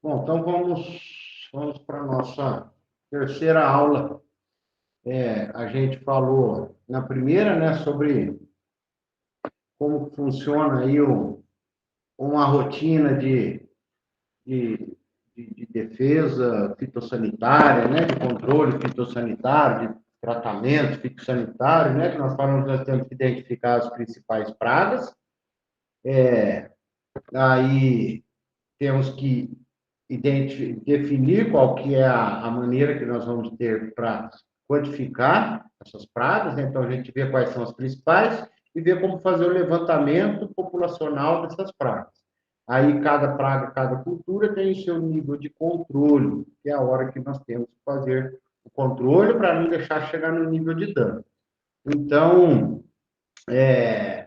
Bom, então vamos para a nossa terceira aula. A gente falou na primeira, né, sobre como funciona aí uma rotina de, de defesa fitossanitária, né, de controle fitossanitário, de tratamento fitossanitário, né, que nós falamos que nós temos que identificar as principais pragas. Aí temos que definir qual que é a maneira que nós vamos ter para quantificar essas pragas, né? Então a gente vê quais são as principais e vê como fazer o levantamento populacional dessas pragas. Aí cada praga, cada cultura tem o seu nível de controle, que é a hora que nós temos que fazer o controle para não deixar chegar no nível de dano. Então,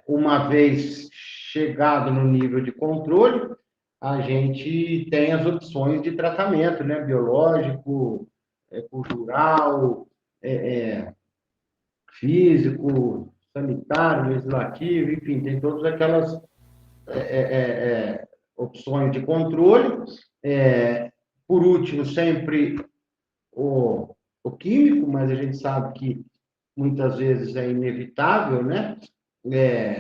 uma vez chegado no nível de controle, a gente tem as opções de tratamento, né? Biológico, cultural, físico, sanitário, legislativo, enfim, tem todas aquelas opções de controle. Por último, sempre o químico, mas a gente sabe que muitas vezes é inevitável, né?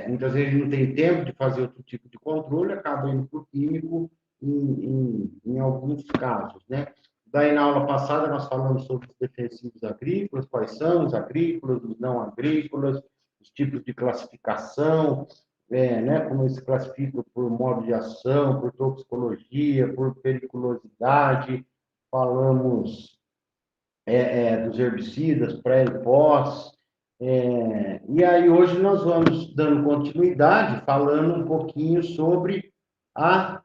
Muitas vezes não tem tempo de fazer outro tipo de controle, acaba indo para o químico em alguns casos, né? Daí, na aula passada, nós falamos sobre os defensivos agrícolas, quais são os agrícolas, os não agrícolas, os tipos de classificação, né? Como eles se classificam por modo de ação, por toxicologia, por periculosidade. Falamos dos herbicidas, pré e pós. E aí hoje nós vamos dando continuidade, falando um pouquinho sobre a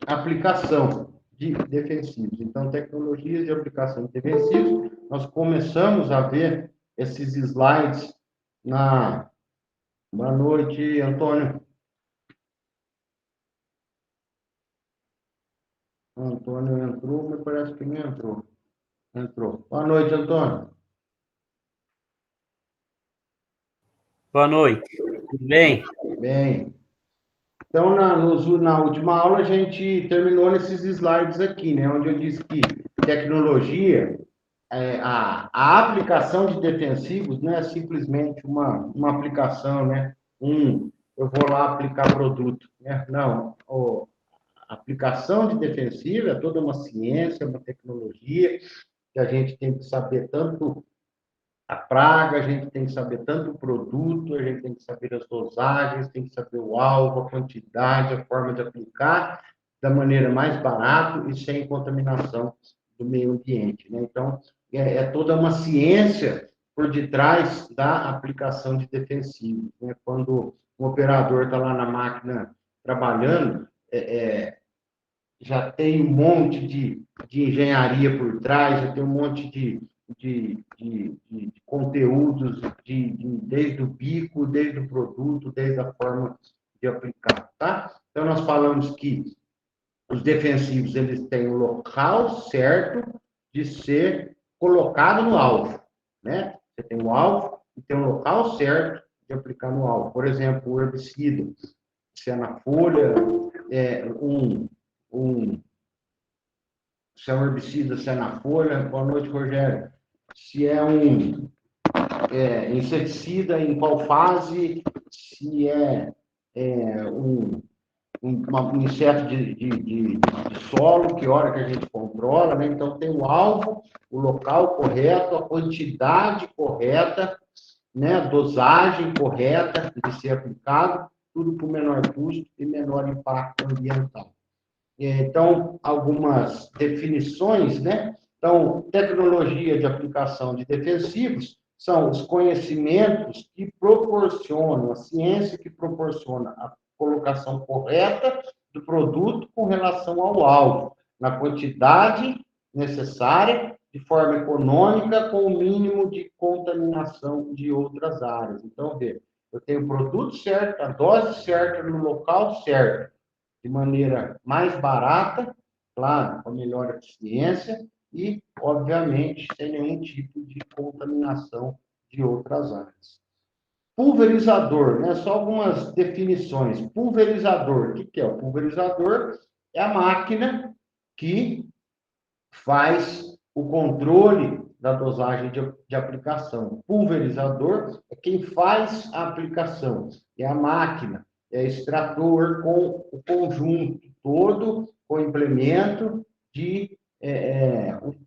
aplicação de defensivos. Então, tecnologias de aplicação de defensivos, nós começamos a ver esses slides na... Boa noite, Antônio. Antônio entrou, mas parece que não entrou. Entrou. Boa noite, Antônio. Boa noite, tudo bem? Bem. Então, na última aula, a gente terminou nesses slides aqui, né? Onde eu disse que tecnologia, a aplicação de defensivos não é simplesmente uma aplicação, né? Eu vou lá aplicar produto, né? Não, a aplicação de defensivo é toda uma ciência, uma tecnologia, que a gente tem que saber tanto a praga, a gente tem que saber tanto o produto, a gente tem que saber as dosagens, tem que saber o alvo, a quantidade, a forma de aplicar da maneira mais barata e sem contaminação do meio ambiente, né? Então, é toda uma ciência por detrás da aplicação de defensivos, né? Quando o operador está lá na máquina trabalhando, já tem um monte de engenharia por trás, já tem um monte de conteúdos, desde o bico, desde o produto, desde a forma de aplicar, tá? Então, nós falamos que os defensivos, eles têm o local certo de ser colocado no alvo, né? Você tem o alvo e tem o local certo de aplicar no alvo. Por exemplo, o herbicida, se é na folha, um se é um herbicida, se é na folha. Boa noite, Rogério. Se é um inseticida, em qual fase, se um inseto de solo, que hora que a gente controla, né? Então, tem o alvo, o local correto, a quantidade correta, né? A dosagem correta de ser aplicado, tudo com menor custo e menor impacto ambiental. Então, algumas definições, né? Então, tecnologia de aplicação de defensivos são os conhecimentos que proporcionam, a ciência que proporciona a colocação correta do produto com relação ao alvo, na quantidade necessária, de forma econômica, com o mínimo de contaminação de outras áreas. Então, vê, eu tenho o produto certo, a dose certa, no local certo, de maneira mais barata, claro, com melhor eficiência e, obviamente, sem nenhum tipo de contaminação de outras áreas. Pulverizador, né? Só algumas definições. Pulverizador, o que é? O pulverizador é a máquina que faz o controle da dosagem de aplicação. Pulverizador é quem faz a aplicação, é a máquina, é extrator com o conjunto todo, com implemento de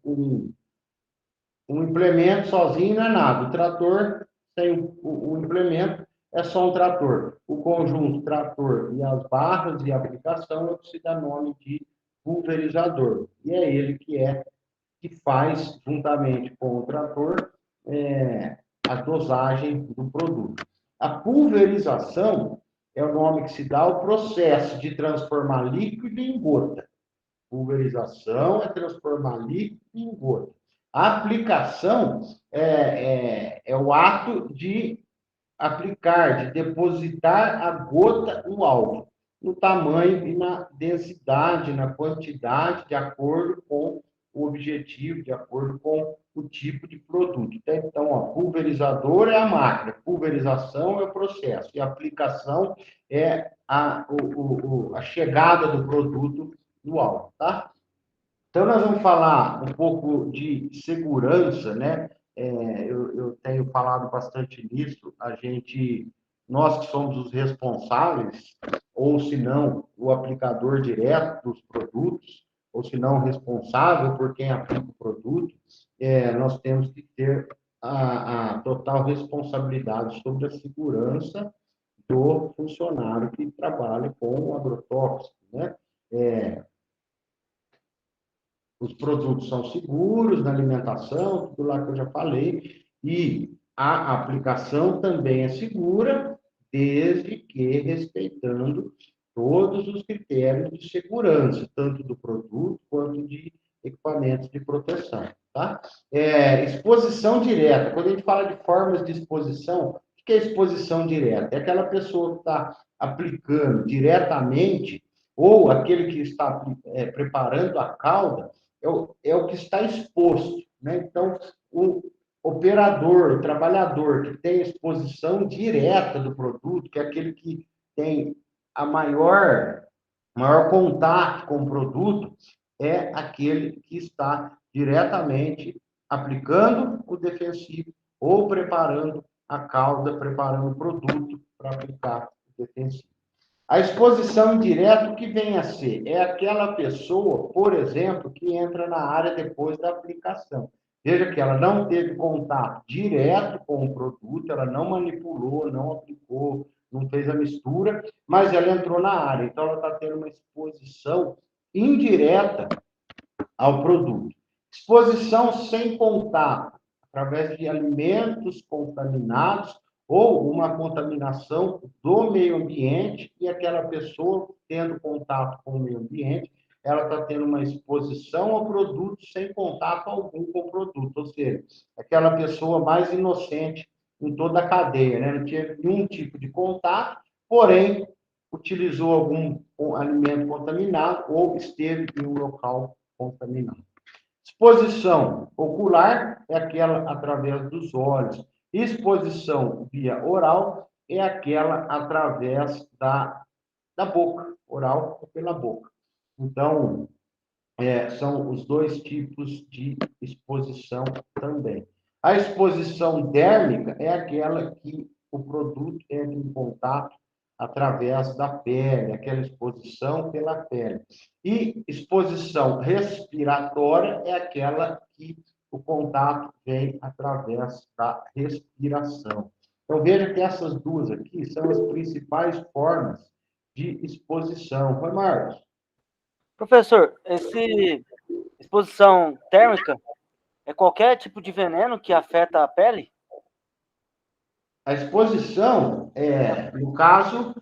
um implemento sozinho não é nada. O trator sem o implemento é só um trator. O conjunto trator e as barras de aplicação é o que se dá nome de pulverizador. E é ele que faz, juntamente com o trator, a dosagem do produto. A pulverização é o nome que se dá ao processo de transformar líquido em gota. Pulverização é transformar líquido em gota. A aplicação é o ato de aplicar, de depositar a gota no alvo, no tamanho e na densidade, na quantidade, de acordo com o objetivo, de acordo com o tipo de produto. Então, a pulverizador é a máquina, pulverização é o processo, e a aplicação é a chegada do produto no alvo, tá? Então, nós vamos falar um pouco de segurança, né? Eu tenho falado bastante nisso. Nós que somos os responsáveis, ou se não, o aplicador direto dos produtos, ou se não, responsável por quem aplica o produto, nós temos que ter a total responsabilidade sobre a segurança do funcionário que trabalha com o agrotóxico, né? Os produtos são seguros na alimentação, tudo lá que eu já falei, e a aplicação também é segura, desde que respeitando todos os critérios de segurança, tanto do produto quanto de equipamentos de proteção, tá? Exposição direta. Quando a gente fala de formas de exposição, o que é exposição direta? É aquela pessoa que está aplicando diretamente, ou aquele que está preparando a calda, é o que está exposto, né? Então, o operador, o trabalhador que tem exposição direta do produto, que é aquele que tem a maior contato com o produto, é aquele que está diretamente aplicando o defensivo ou preparando a calda, preparando o produto para aplicar o defensivo. A exposição indireta, o que vem a ser? É aquela pessoa, por exemplo, que entra na área depois da aplicação. Veja que ela não teve contato direto com o produto, ela não manipulou, não aplicou, não fez a mistura, mas ela entrou na área. Então, ela está tendo uma exposição indireta ao produto. Exposição sem contato, através de alimentos contaminados ou uma contaminação do meio ambiente e aquela pessoa tendo contato com o meio ambiente, ela está tendo uma exposição ao produto sem contato algum com o produto, ou seja, aquela pessoa mais inocente em toda a cadeia, né? Não tinha nenhum tipo de contato, porém, utilizou algum alimento contaminado ou esteve em um local contaminado. Exposição ocular é aquela através dos olhos. Exposição via oral é aquela através da boca. Oral é pela boca. Então, são os dois tipos de exposição também. A exposição dérmica é aquela que o produto entra em contato através da pele, aquela exposição pela pele. E exposição respiratória é aquela que o contato vem através da respiração. Então, veja que essas duas aqui são as principais formas de exposição. Foi, Marcos? Professor, esse exposição térmica é qualquer tipo de veneno que afeta a pele? A exposição, no caso,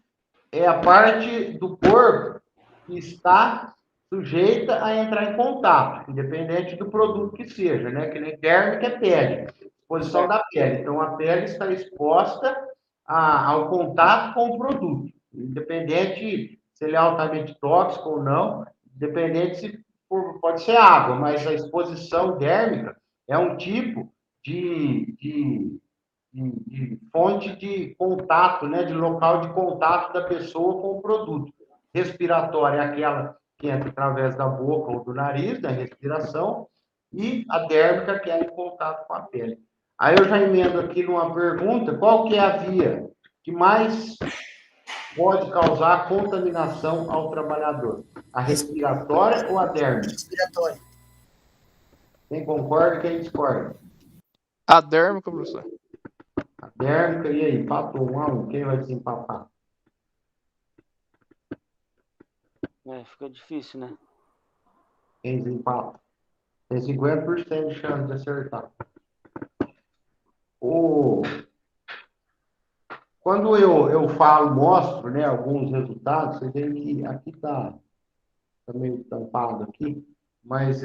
é a parte do corpo que está sujeita a entrar em contato, independente do produto que seja, né? Que nem térmica é pele, exposição da pele. Então, a pele está exposta ao contato com o produto, independente se ele é altamente tóxico ou não, independente se pode ser água, mas a exposição dérmica é um tipo de de fonte de contato, né, de local de contato da pessoa com o produto. Respiratória é aquela que entra através da boca ou do nariz, da respiração, e a dérmica que é em contato com a pele. Aí eu já emendo aqui numa pergunta, qual que é a via que mais pode causar contaminação ao trabalhador? A respiratória ou a dérmica? Respiratória. Quem concorda, quem discorda? A dérmica, professor. A dérmica, e aí? Empatou 1-1. Quem vai desempatar? Fica difícil, né? Quem desempata? Tem 50% de chance de acertar. Quando eu falo, mostro, né, alguns resultados, você vê que aqui está meio tampado aqui, mas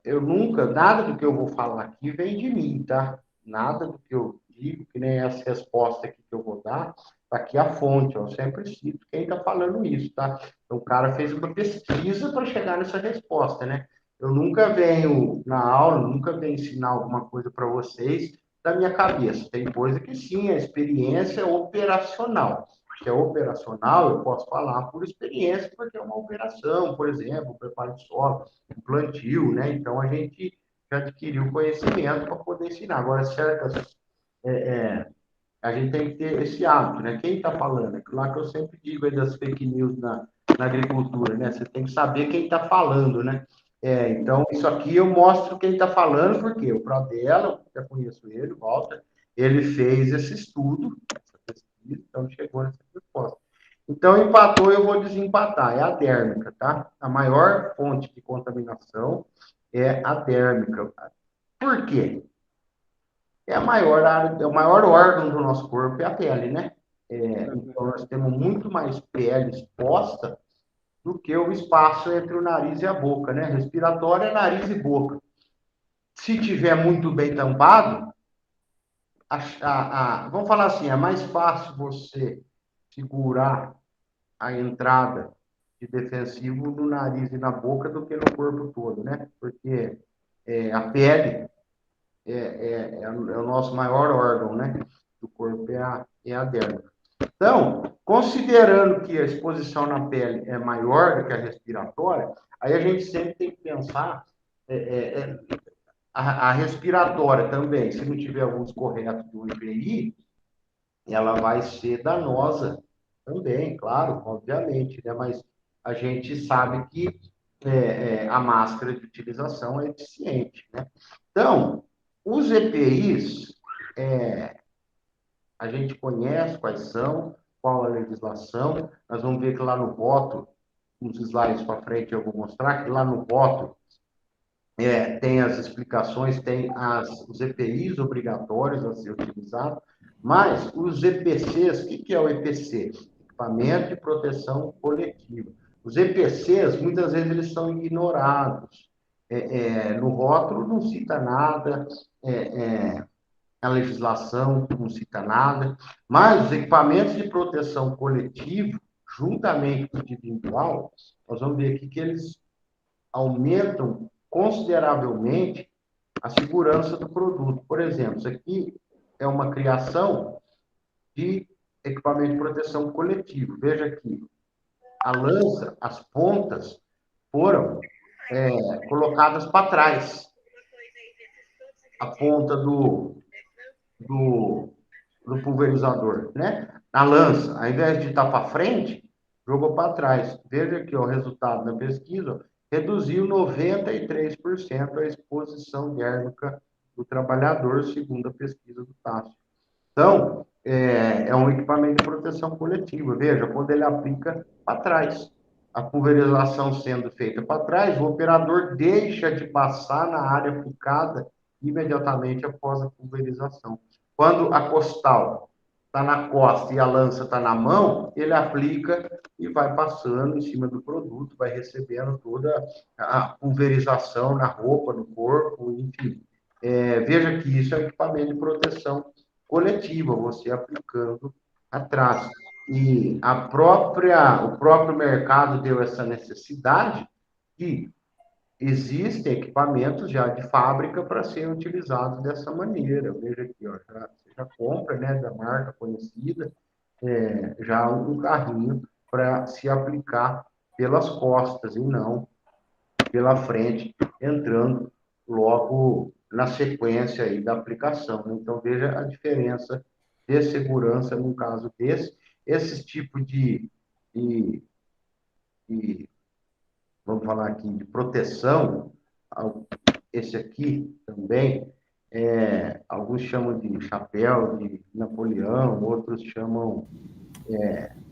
eu nunca, nada do que eu vou falar aqui vem de mim, tá? Nada do que eu digo, que nem essa resposta aqui que eu vou dar, tá aqui a fonte, eu sempre cito quem está falando isso, tá? Então, o cara fez uma pesquisa para chegar nessa resposta, né? Eu nunca venho na aula, nunca venho ensinar alguma coisa para vocês da minha cabeça. Tem coisa que sim, a experiência é operacional. Se é operacional, eu posso falar por experiência, porque é uma operação, por exemplo, um preparo de solo, um plantio, né? Então, a gente já adquiriu conhecimento para poder ensinar. Agora, certas... a gente tem que ter esse hábito, né? Quem está falando? É lá que eu sempre digo aí das fake news na agricultura, né? Você tem que saber quem está falando, né? Então, isso aqui eu mostro quem está falando, porque o Pradella, eu já conheço ele, o Walter, ele fez esse estudo, essa pesquisa, então chegou nessa resposta. Então, empatou, eu vou desempatar, é a dérmica, tá? A maior fonte de contaminação é a dérmica. Por quê? É a maior área, é o maior órgão do nosso corpo, é a pele, né? Então, nós temos muito mais pele exposta do que o espaço entre o nariz e a boca, né? Respiratório é nariz e boca. Se tiver muito bem tampado, vamos falar assim, é mais fácil você segurar a entrada de defensivo no nariz e na boca do que no corpo todo, né? Porque a pele é o nosso maior órgão, né? Do corpo é a derme. Então, considerando que a exposição na pele é maior do que a respiratória, aí a gente sempre tem que pensar a respiratória também, se não tiver alguns corretos do IPI, ela vai ser danosa também, claro, obviamente, né? Mas a gente sabe que a máscara de utilização é eficiente, né? Então, os EPIs, a gente conhece quais são, qual a legislação, nós vamos ver que lá no voto, uns slides para frente eu vou mostrar que lá no voto tem as explicações, tem os EPIs obrigatórios a ser utilizados, mas os EPCs, o que é o EPC? Equipamento de proteção coletiva. Os EPCs, muitas vezes, eles são ignorados. No rótulo não cita nada, a legislação não cita nada, mas os equipamentos de proteção coletiva, juntamente com o individual, nós vamos ver aqui que eles aumentam consideravelmente a segurança do produto. Por exemplo, isso aqui é uma criação de equipamento de proteção coletivo. Veja aqui, a lança, as pontas foram colocadas para trás. A ponta do pulverizador, né? A lança, ao invés de estar para frente, jogou para trás. Veja aqui ó, o resultado da pesquisa, reduziu 93% a exposição térmica do trabalhador, segundo a pesquisa do TASSO. Então, é um equipamento de proteção coletiva. Veja, quando ele aplica para trás, a pulverização sendo feita para trás, o operador deixa de passar na área aplicada imediatamente após a pulverização. Quando a costal está na costa e a lança está na mão, ele aplica e vai passando em cima do produto, vai recebendo toda a pulverização na roupa, no corpo, enfim. Veja que isso é equipamento de proteção coletiva, você aplicando atrás. E o próprio mercado deu essa necessidade que existem equipamentos já de fábrica para serem utilizados dessa maneira. Veja aqui, ó, já compra, né, da marca conhecida, já um carrinho para se aplicar pelas costas e não pela frente, entrando logo na sequência aí da aplicação. Então, veja a diferença de segurança num caso desse. Esse tipo de, de vamos falar aqui, de proteção, esse aqui também, alguns chamam de chapéu de Napoleão, outros chamam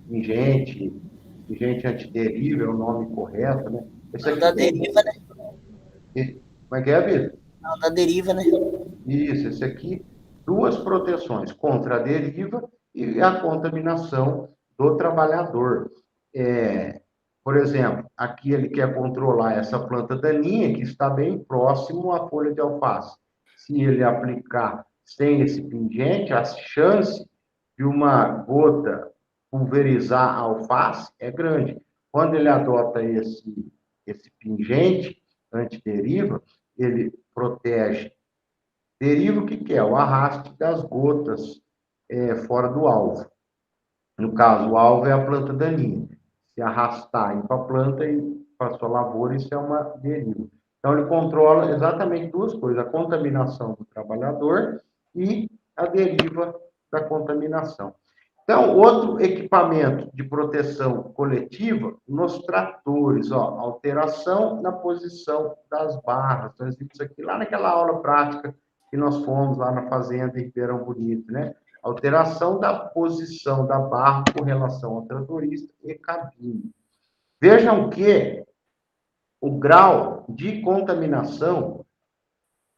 pingente, pingente antideriva, é o nome correto, né? Esse É o aqui da tem... deriva, né? Como é que é, Vitor? É o da deriva, né? Isso, esse aqui, duas proteções contra a deriva e a contaminação do trabalhador. Por exemplo, aqui ele quer controlar essa planta daninha que está bem próximo à folha de alface. Se ele aplicar sem esse pingente, a chance de uma gota pulverizar a alface é grande. Quando ele adota esse pingente antideriva, ele protege. Deriva o que é? O arraste das gotas fora do alvo. No caso, o alvo é a planta daninha. Se arrastar ir para a planta e para a sua lavoura, isso é uma deriva. Então, ele controla exatamente duas coisas: a contaminação do trabalhador e a deriva da contaminação. Então, outro equipamento de proteção coletiva nos tratores, ó, alteração na posição das barras. Nós vimos isso aqui lá naquela aula prática que nós fomos lá na fazenda em Ribeirão Bonito, né? Alteração da posição da barra com relação ao tratorista e cabine. Vejam que o grau de contaminação,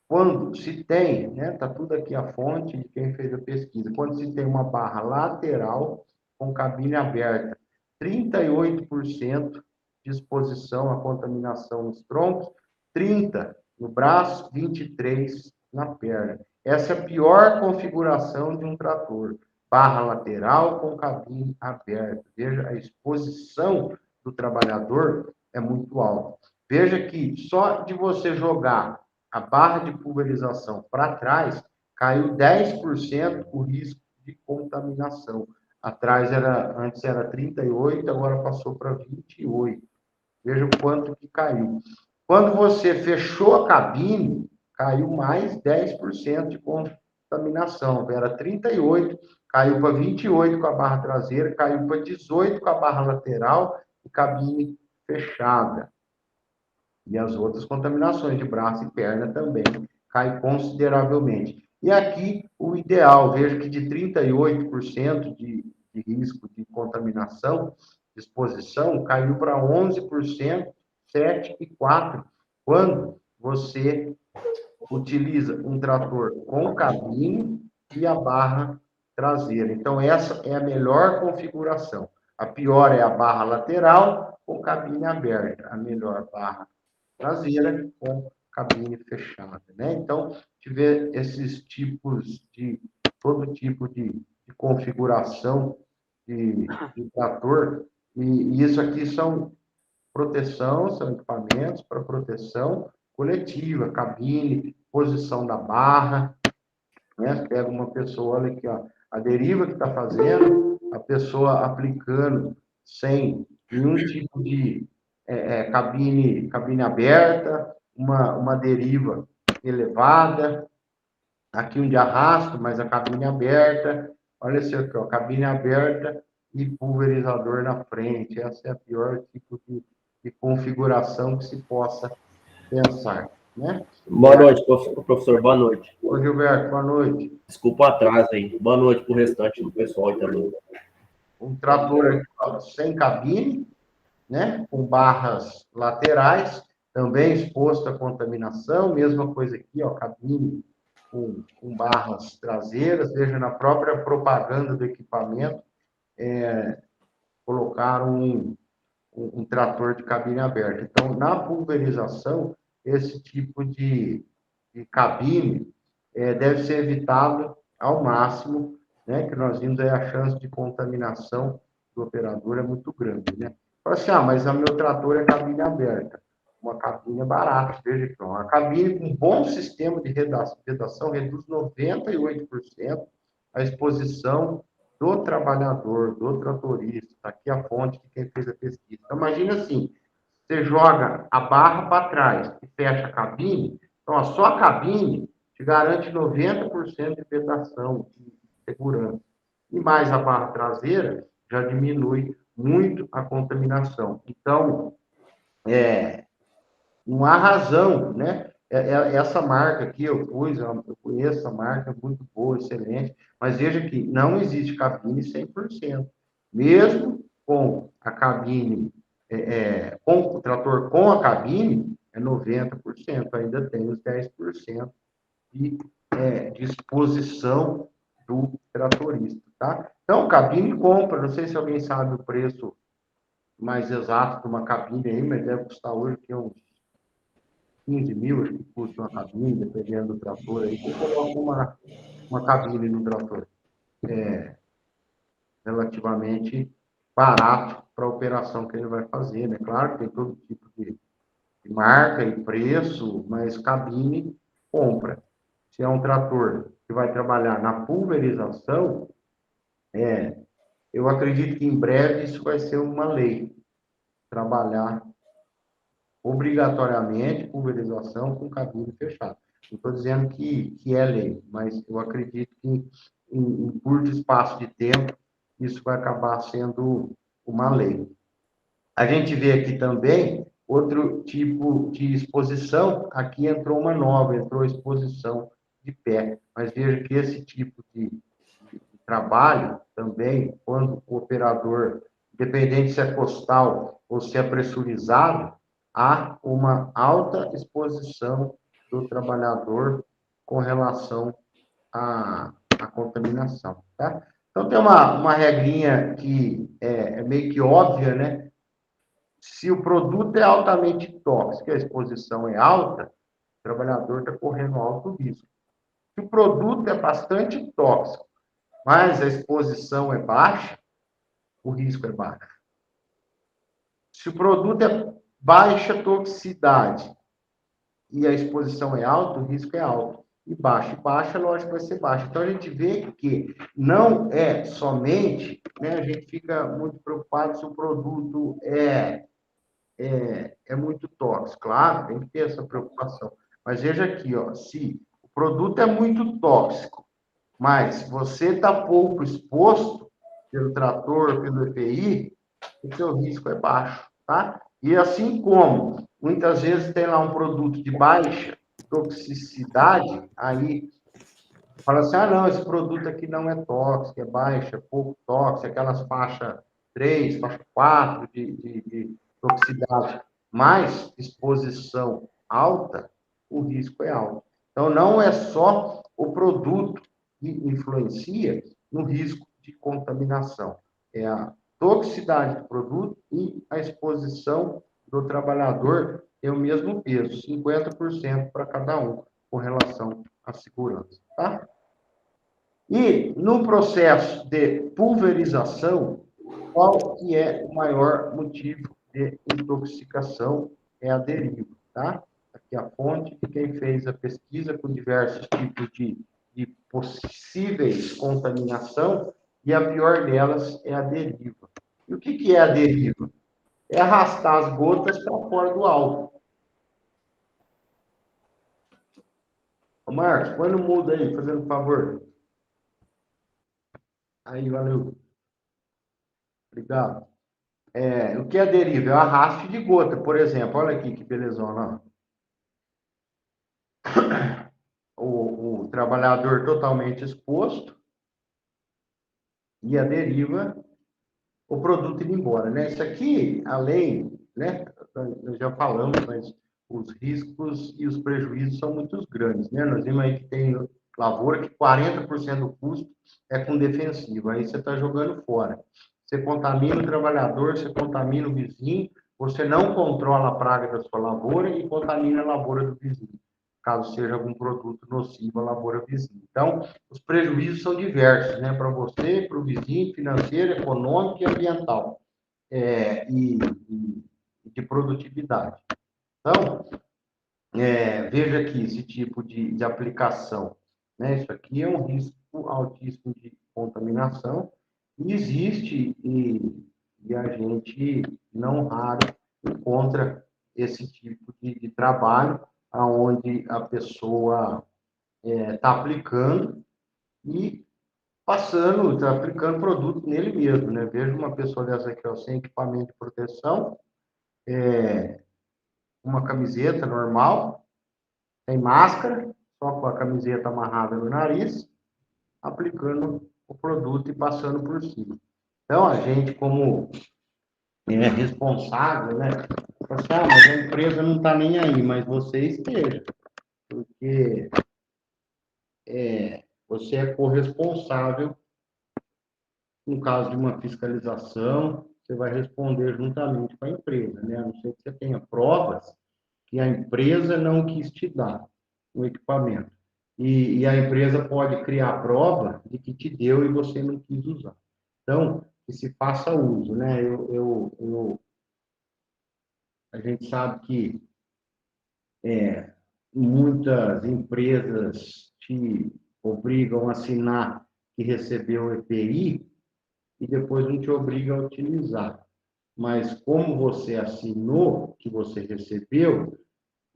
quando se tem, né, tá tudo aqui a fonte de quem fez a pesquisa, quando se tem uma barra lateral com cabine aberta, 38% de exposição à contaminação nos troncos, 30% no braço, 23% na perna. Essa é a pior configuração de um trator. Barra lateral com cabine aberta. Veja, a exposição do trabalhador é muito alta. Veja que só de você jogar a barra de pulverização para trás, caiu 10% o risco de contaminação. Atrás antes era 38%, agora passou para 28%. Veja o quanto que caiu. Quando você fechou a cabine, caiu mais 10% de contaminação. Era 38%, caiu para 28% com a barra traseira, caiu para 18% com a barra lateral e cabine fechada. E as outras contaminações de braço e perna também caem consideravelmente. E aqui, o ideal, vejo que de 38% de risco de contaminação, de exposição, caiu para 11%, 7 e 4%, quando você utiliza um trator com cabine e a barra traseira. Então, essa é a melhor configuração. A pior é a barra lateral com cabine aberta. A melhor barra traseira com cabine fechada, né? Então, tiver esses tipos todo tipo de configuração de trator, e isso aqui são são equipamentos para proteção coletiva, cabine, posição da barra, né? Pega uma pessoa, olha aqui, ó, a deriva que está fazendo, a pessoa aplicando sem nenhum tipo de cabine aberta, uma deriva elevada, aqui um de arrasto, mas a cabine aberta, olha isso aqui, ó, cabine aberta e pulverizador na frente. Essa é a pior tipo de configuração que se possa pensar, né? Boa noite, professor. Boa noite. Ô, Gilberto, boa noite. Desculpa o atraso aí. Boa noite para o restante do pessoal aí também. Um trator sem cabine, né? Com barras laterais, também exposto à contaminação. Mesma coisa aqui, ó, cabine com barras traseiras. Veja, na própria propaganda do equipamento, colocaram um trator de cabine aberta. Então, na pulverização, esse tipo de cabine deve ser evitado ao máximo, né? Que nós vimos aí a chance de contaminação do operador é muito grande, né? Fala assim, mas o meu trator é cabine aberta. Uma cabine barata, veja aqui, uma cabine com bom sistema de vedação reduz 98% a exposição do trabalhador, do tratorista. Está aqui a fonte de quem fez a pesquisa. Então, imagina assim, você joga a barra para trás e fecha a cabine, então só a cabine te garante 90% de vedação e segurança. E mais a barra traseira já diminui muito a contaminação. Então, não há razão, né? Essa marca aqui, eu conheço a marca, é muito boa, excelente, mas veja que não existe cabine 100%. Mesmo com a cabine, com o trator com a cabine, é 90%, ainda tem os 10% de exposição do tratorista, tá? Então, cabine compra, não sei se alguém sabe o preço mais exato de uma cabine aí, mas deve custar hoje que uns 15 mil, acho que custa uma cabine, dependendo do trator aí. Você coloca uma cabine no trator. Relativamente barato para a operação que ele vai fazer, né? Claro que tem todo tipo de marca e preço, mas cabine compra. Se é um trator que vai trabalhar na pulverização, eu acredito que em breve isso vai ser uma lei. Trabalhar obrigatoriamente pulverização com cabine fechada. Não estou dizendo que é lei, mas eu acredito que em curto espaço de tempo isso vai acabar sendo uma lei. A gente vê aqui também outro tipo de exposição. Aqui entrou uma nova, entrou exposição de pé. Mas veja que esse tipo de trabalho também, quando o operador, independente se é costal ou se é pressurizado, há uma alta exposição do trabalhador com relação à contaminação, tá? Então, tem uma regrinha que é meio que óbvia, né? Se o produto é altamente tóxico e a exposição é alta, o trabalhador está correndo alto risco. Se o produto é bastante tóxico, mas a exposição é baixa, o risco é baixo. Se o produto é baixa toxicidade e a exposição é alta, o risco é alto. E baixa, lógico, vai ser baixo. Então, a gente vê que não é somente, né, a gente fica muito preocupado se o produto é muito tóxico. Claro, tem que ter essa preocupação. Mas veja aqui, ó, se o produto é muito tóxico, mas você está pouco exposto pelo trator, pelo EPI, o seu risco é baixo, tá? E assim como muitas vezes tem lá um produto de baixa toxicidade, aí fala assim, não, esse produto aqui não é tóxico, é baixa, pouco tóxico, aquelas faixas 3, faixa 4 de toxicidade, mais exposição alta, o risco é alto. Então, não é só o produto que influencia no risco de contaminação, é a toxicidade do produto e a exposição do trabalhador tem o mesmo peso, 50% para cada um, com relação à segurança, tá? E no processo de pulverização, qual que é o maior motivo de intoxicação? É a deriva, tá? Aqui a fonte de quem fez a pesquisa com diversos tipos de possíveis contaminação, e a pior delas é a deriva. E o que é a deriva? É arrastar as gotas para fora do álcool. Ô, Marcos, põe no mudo aí, fazendo um favor. Aí, valeu. Obrigado. O que é deriva? É o arraste de gota, por exemplo. Olha aqui que belezona. O trabalhador totalmente exposto e a deriva, o produto indo embora, né? Isso aqui, além, né? Nós já falamos, mas os riscos e os prejuízos são muito grandes, né? Nós vimos aí que tem lavoura que 40% do custo é com defensivo, aí você está jogando fora. Você contamina o trabalhador, você contamina o vizinho, você não controla a praga da sua lavoura e contamina a lavoura do vizinho, caso seja algum produto nocivo à lavoura vizinha. Então, os prejuízos são diversos, né? Para você, para o vizinho, financeiro, econômico e ambiental, e de produtividade. Então, veja aqui esse tipo de aplicação, né? Isso aqui é um risco altíssimo de contaminação. E existe, e a gente, não raro, encontra esse tipo de trabalho, onde a pessoa está aplicando e está aplicando produto nele mesmo, né? Veja uma pessoa dessa aqui, ó, sem equipamento de proteção, uma camiseta normal, sem máscara, só com a camiseta amarrada no nariz, aplicando o produto e passando por cima. Então, a gente, como responsável, né? Fala assim, mas a empresa não está nem aí, mas você esteja, porque você é corresponsável. No caso de uma fiscalização, você vai responder juntamente com a empresa, né? A não ser que você tenha provas que a empresa não quis te dar o equipamento. E a empresa pode criar prova de que te deu e você não quis usar. Então, que se faça uso, né? A gente sabe que muitas empresas te obrigam a assinar que recebeu o EPI e depois não te obriga a utilizar. Mas como você assinou que você recebeu,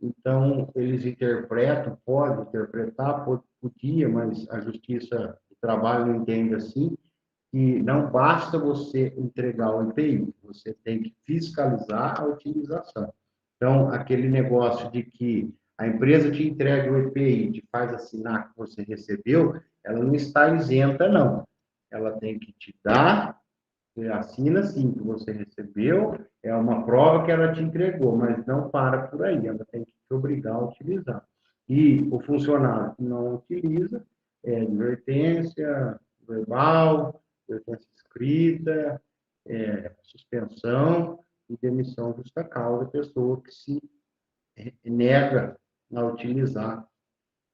então eles interpretam, pode interpretar, podia, mas a Justiça do Trabalho entende assim, que não basta você entregar o EPI, você tem que fiscalizar a utilização. Então, aquele negócio de que a empresa te entrega o EPI, te faz assinar que você recebeu, ela não está isenta, não. Ela tem que te dar, você assina sim que você recebeu, é uma prova que ela te entregou, mas não para por aí, ela tem que te obrigar a utilizar. E o funcionário que não utiliza, advertência verbal, advertência escrita, suspensão e demissão justa causa, a pessoa que se nega a utilizar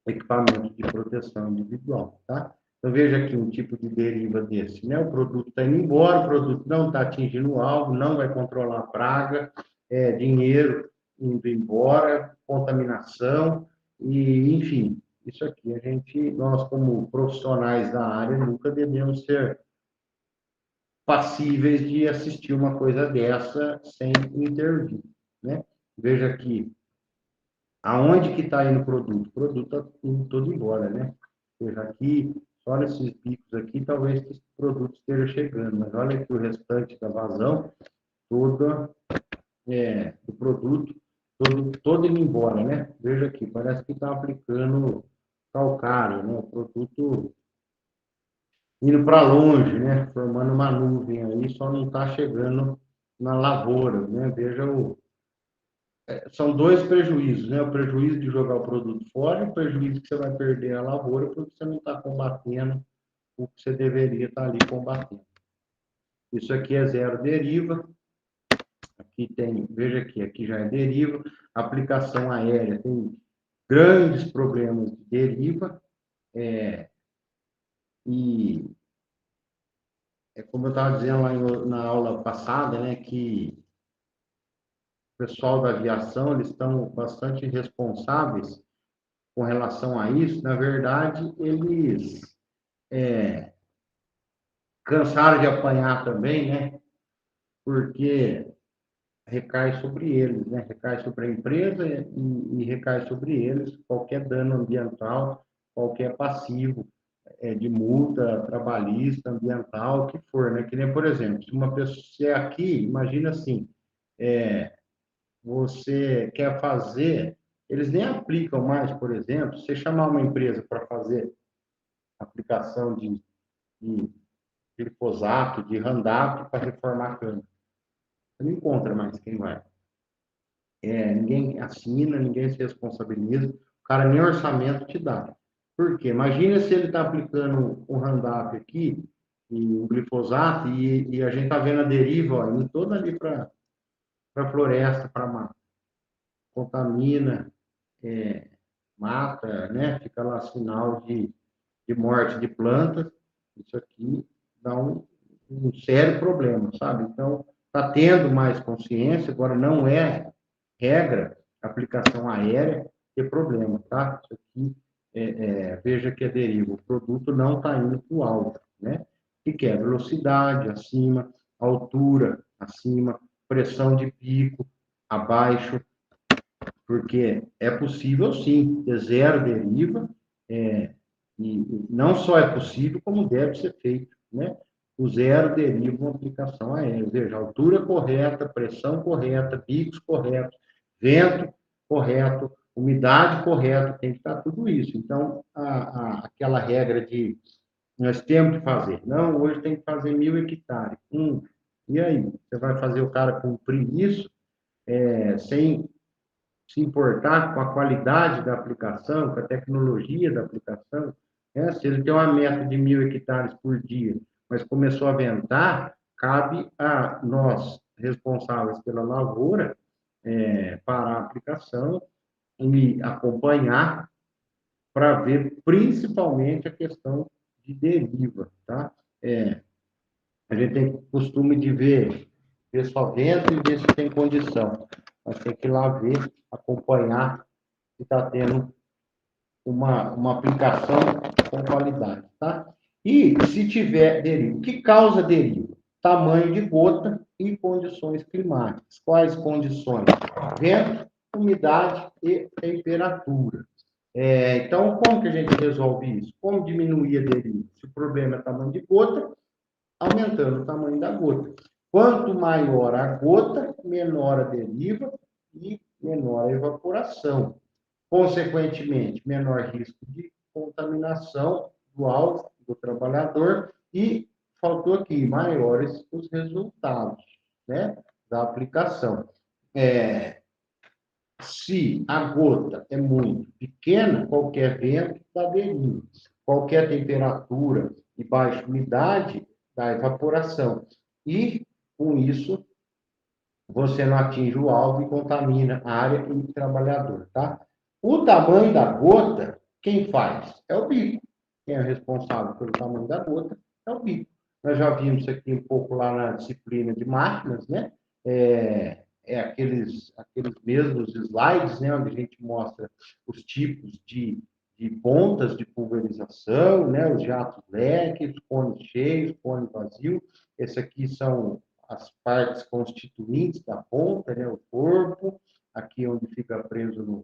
equipamento de proteção individual, tá? Então, veja aqui um tipo de deriva desse, né? O produto está indo embora, o produto não está atingindo o alvo, não vai controlar a praga, dinheiro indo embora, contaminação, e, enfim, isso aqui nós como profissionais da área, nunca devemos ser passíveis de assistir uma coisa dessa sem intervir, né? Veja aqui, aonde que está indo o produto? O produto está indo todo embora, né? Ou seja, aqui, só nesses picos aqui, talvez esse produto esteja chegando, mas olha aqui o restante da vazão, toda do produto, todo indo embora, né? Veja aqui, parece que está aplicando calcário, né? O produto indo para longe, né? Formando uma nuvem aí, só não está chegando na lavoura, né? Veja são dois prejuízos, né? O prejuízo de jogar o produto fora e o prejuízo que você vai perder a lavoura porque você não está combatendo o que você deveria estar ali combatendo. Isso aqui é zero deriva. Aqui tem, veja aqui já é deriva. Aplicação aérea tem grandes problemas de deriva. E como eu estava dizendo lá na aula passada, né, que o pessoal da aviação, eles estão bastante responsáveis com relação a isso. Na verdade, eles cansaram de apanhar também, né? Porque recai sobre eles, né? Recai sobre a empresa e recai sobre eles qualquer dano ambiental, qualquer passivo de multa trabalhista, ambiental, o que for, né? Que nem, por exemplo, se uma pessoa aqui, imagina assim, você quer fazer, eles nem aplicam mais, por exemplo, você chamar uma empresa para fazer aplicação de glifosato, de Roundup para reformar a cana. Você não encontra mais quem vai. Ninguém assina, ninguém se responsabiliza, o cara nem orçamento te dá. Por quê? Imagina se ele está aplicando um Roundup aqui, e um glifosato, e a gente está vendo a deriva, ó, indo toda ali para a floresta, para mata. Contamina, mata, né? Fica lá sinal de morte de plantas. Isso aqui dá um sério problema, sabe? Então, está tendo mais consciência, agora não é regra, aplicação aérea, ter problema, tá? Isso aqui veja que é deriva, o produto não está indo para o alto, né? Que é velocidade acima, altura acima, pressão de pico abaixo, porque é possível sim ter zero deriva, e não só é possível, como deve ser feito, né? O zero deriva uma aplicação aérea, ou seja, altura correta, pressão correta, picos corretos, vento correto, umidade correta, tem que estar tudo isso. Então, aquela regra de nós temos que fazer, não, hoje tem que fazer 1.000 hectares. E aí? Você vai fazer o cara cumprir isso sem se importar com a qualidade da aplicação, com a tecnologia da aplicação, né? Se ele tem uma meta de 1.000 hectares por dia, mas começou a ventar, cabe a nós, responsáveis pela lavoura, parar a aplicação e acompanhar para ver principalmente a questão de deriva, tá? A gente tem costume de ver só vento e ver se tem condição. Mas tem que ir lá ver, acompanhar se está tendo uma aplicação com qualidade, tá? E se tiver deriva, o que causa deriva? Tamanho de gota e condições climáticas. Quais condições? Vento, umidade e temperatura. Então, como que a gente resolve isso? Como diminuir a deriva? Se o problema é tamanho de gota, aumentando o tamanho da gota. Quanto maior a gota, menor a deriva e menor a evaporação. Consequentemente, menor risco de contaminação do alvo, do trabalhador, e faltou aqui, maiores os resultados, né, da aplicação. Se a gota é muito pequena, qualquer vento dá deriva. Qualquer temperatura e baixa umidade dá evaporação. E, com isso, você não atinge o alvo e contamina a área e o trabalhador, tá? O tamanho da gota, quem faz? É o bico. Quem é responsável pelo tamanho da gota é o bico. Nós já vimos isso aqui um pouco lá na disciplina de máquinas, né? Aqueles mesmos slides, né? Onde a gente mostra os tipos de pontas de pulverização, né? Os jatos leque, os cones cheios, cone vazio. Esse aqui são as partes constituintes da ponta, né, o corpo, aqui onde fica preso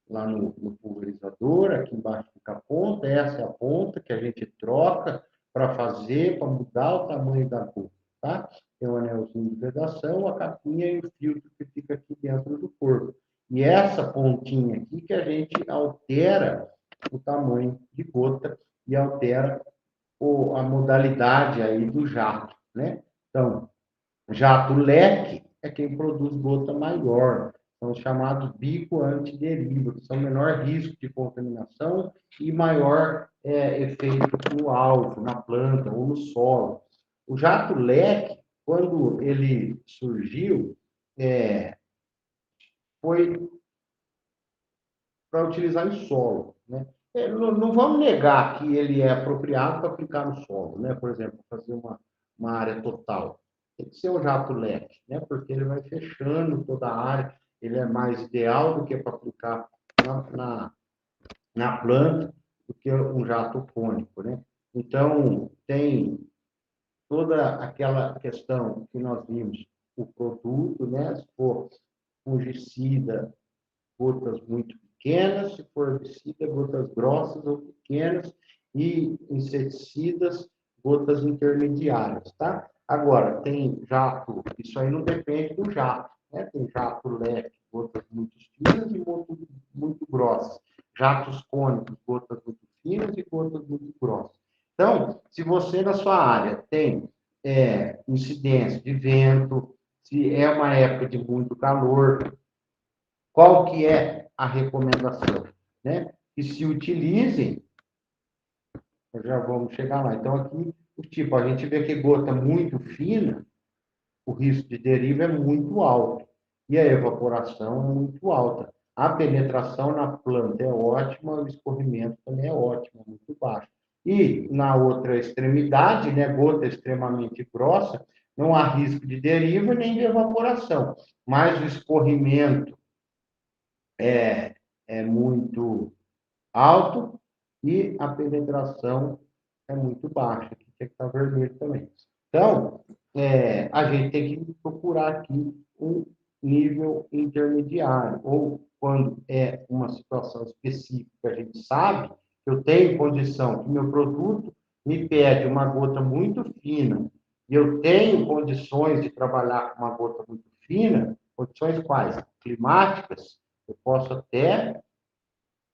lá no pulverizador, aqui embaixo fica a ponta, essa é a ponta que a gente troca para mudar o tamanho da gota, tá? Tem um anelzinho de vedação, a capinha e o filtro que fica aqui dentro do corpo. E essa pontinha aqui que a gente altera o tamanho de gota e altera a modalidade aí do jato, né? Então, jato leque é quem produz gota maior, são os chamados bico antideriva, que são menor risco de contaminação e maior efeito no alvo, na planta ou no solo. O jato leque, quando ele surgiu, foi para utilizar em solo, né? Não vamos negar que ele é apropriado para aplicar no solo, né? Por exemplo, fazer uma área total. Tem que ser o jato leque, né? Porque ele vai fechando toda a área, ele é mais ideal do que para aplicar na planta do que um jato cônico, né? Então, tem toda aquela questão que nós vimos, o produto, né? Se for fungicida, gotas muito pequenas, se for herbicida, gotas grossas ou pequenas, e inseticidas, gotas intermediárias, tá? Agora, tem jato, isso aí não depende do jato, né? Tem jato leque, gotas muito finas e muito grossas. Jatos cônicos, gotas muito finas e gotas muito grossas. Então, se você na sua área tem incidência de vento, se é uma época de muito calor, qual que é a recomendação, né? Que se utilizem, já vamos chegar lá. Então, aqui, a gente vê que gota muito fina, o risco de deriva é muito alto. E a evaporação é muito alta. A penetração na planta é ótima, o escorrimento também é ótimo, é muito baixo. E, na outra extremidade, né, gota extremamente grossa, não há risco de deriva nem de evaporação, mas o escorrimento é muito alto e a penetração é muito baixa, aqui tem que estar vermelho também. Então, a gente tem que procurar aqui um nível intermediário, ou quando é uma situação específica, a gente sabe que eu tenho condição, que meu produto me pede uma gota muito fina, e eu tenho condições de trabalhar com uma gota muito fina, condições quais? Climáticas, eu posso até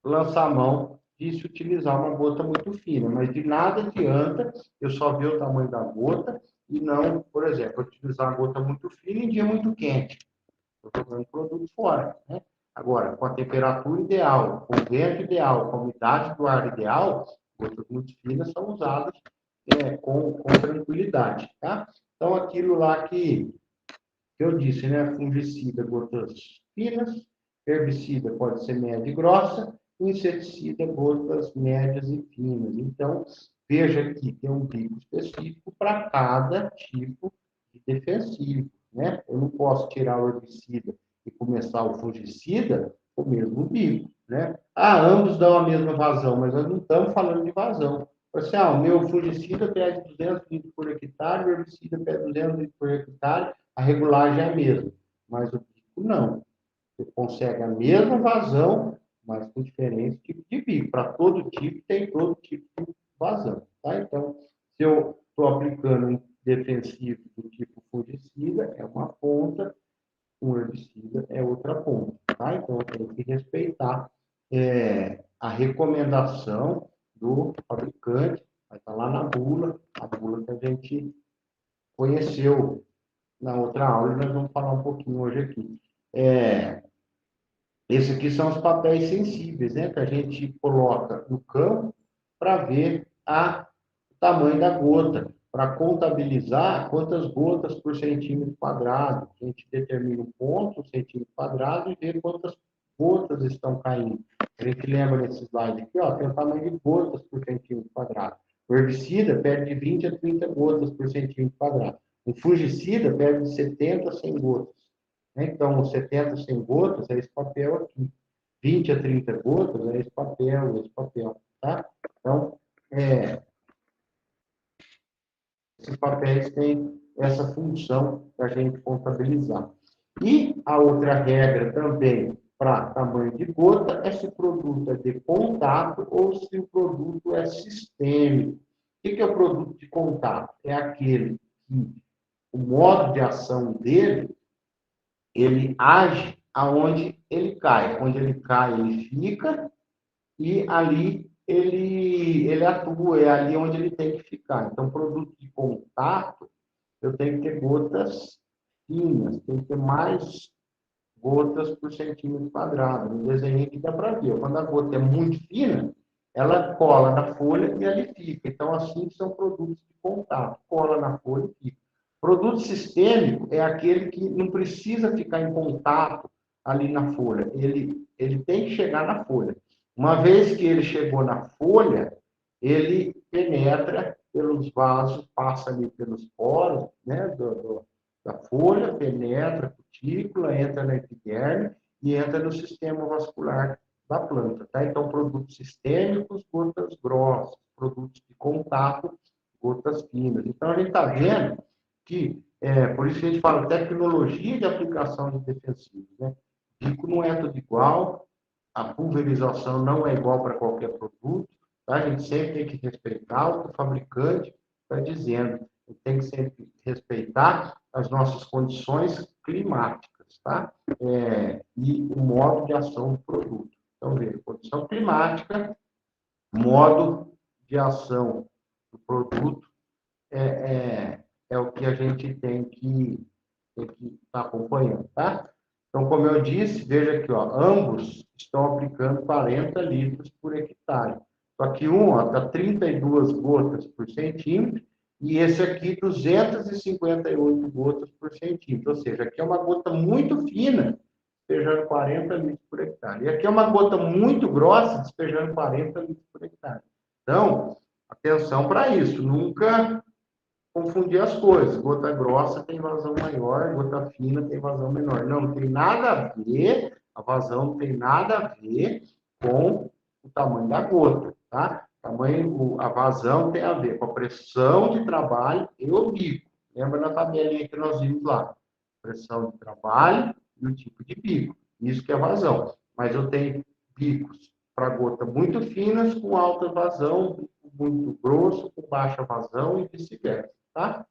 lançar a mão de se utilizar uma gota muito fina, mas de nada adianta eu só ver o tamanho da gota e não, por exemplo, utilizar uma gota muito fina em dia muito quente. Estou jogando produto fora, né? Agora, com a temperatura ideal, com o vento ideal, com a umidade do ar ideal, gotas muito finas são usadas com tranquilidade, tá? Então, aquilo lá que eu disse, né? Fungicida, gotas finas, herbicida pode ser média e grossa, inseticida, gotas médias e finas. Então, veja aqui, tem um bico específico para cada tipo de defensivo, né? Eu não posso tirar o herbicida e começar o fungicida com o mesmo bico, né? Ambos dão a mesma vazão, mas nós não estamos falando de vazão. Assim, o meu fungicida pede 200 litros por hectare, o herbicida pede 200 litros por hectare, a regulagem é a mesma, mas o bico não. Você consegue a mesma vazão, mas com diferentes tipos de bico. Para todo tipo, tem todo tipo de vazão. Tá? Então, se eu estou aplicando um defensivo do tipo fungicida, é uma ponta, um herbicida é outra ponta. Tá? Então, eu tenho que respeitar a recomendação do fabricante, vai estar lá na bula, a bula que a gente conheceu na outra aula, e nós vamos falar um pouquinho hoje aqui. Esses aqui são os papéis sensíveis, né, que a gente coloca no campo para ver o tamanho da gota, para contabilizar quantas gotas por centímetro quadrado. A gente determina um ponto, um centímetro quadrado, e vê quantas gotas estão caindo. A gente lembra nesse slide aqui, tem o tamanho de gotas por centímetro quadrado. O herbicida perde de 20 a 30 gotas por centímetro quadrado. O fungicida perde de 70 a 100 gotas. Então, 70 a 100 gotas é esse papel aqui. 20 a 30 gotas é esse papel, tá? Então, esses papéis têm essa função para a gente contabilizar. E a outra regra também para tamanho de gota é se o produto é de contato ou se o produto é sistêmico. O que é o produto de contato? É aquele que o modo de ação dele, ele age aonde ele cai. Onde ele cai, ele fica, e ali ele atua, é ali onde ele tem que ficar. Então, produto de contato, eu tenho que ter gotas finas, tem que ter mais gotas por centímetro quadrado. No desenho aqui dá para ver. Quando a gota é muito fina, ela cola na folha e ali fica. Então, assim são produtos de contato. Cola na folha e fica. Produto sistêmico é aquele que não precisa ficar em contato ali na folha. Ele tem que chegar na folha. Uma vez que ele chegou na folha, ele penetra pelos vasos, passa ali pelos poros, né, da folha, penetra a cutícula, entra na epiderme e entra no sistema vascular da planta. Tá? Então, produtos sistêmicos, gotas grossas, produtos de contato, gotas finas. Então, a gente está vendo que, por isso que a gente fala tecnologia de aplicação de defensivos. Né? Bico não é tudo igual, a pulverização não é igual para qualquer produto, tá? A gente sempre tem que respeitar o que o fabricante está dizendo, tem que sempre respeitar as nossas condições climáticas, tá? E o modo de ação do produto. Então, veja, condição climática, modo de ação do produto é o que a gente tem que estar acompanhando, tá? Então, como eu disse, veja aqui, ambos estão aplicando 40 litros por hectare. Só que um está 32 gotas por centímetro e esse aqui 258 gotas por centímetro. Ou seja, aqui é uma gota muito fina, despejando 40 litros por hectare. E aqui é uma gota muito grossa, despejando 40 litros por hectare. Então, atenção para isso. Nunca confundir as coisas. Gota grossa tem vazão maior, gota fina tem vazão menor. Não tem nada a ver, a vazão não tem nada a ver com o tamanho da gota. tá? A vazão tem a ver com a pressão de trabalho e o bico. Lembra na tabelinha que nós vimos lá? Pressão de trabalho e o tipo de bico. Isso que é vazão. Mas eu tenho bicos para gota muito finas, com alta vazão, bico muito grosso, com baixa vazão e vice-versa, tá?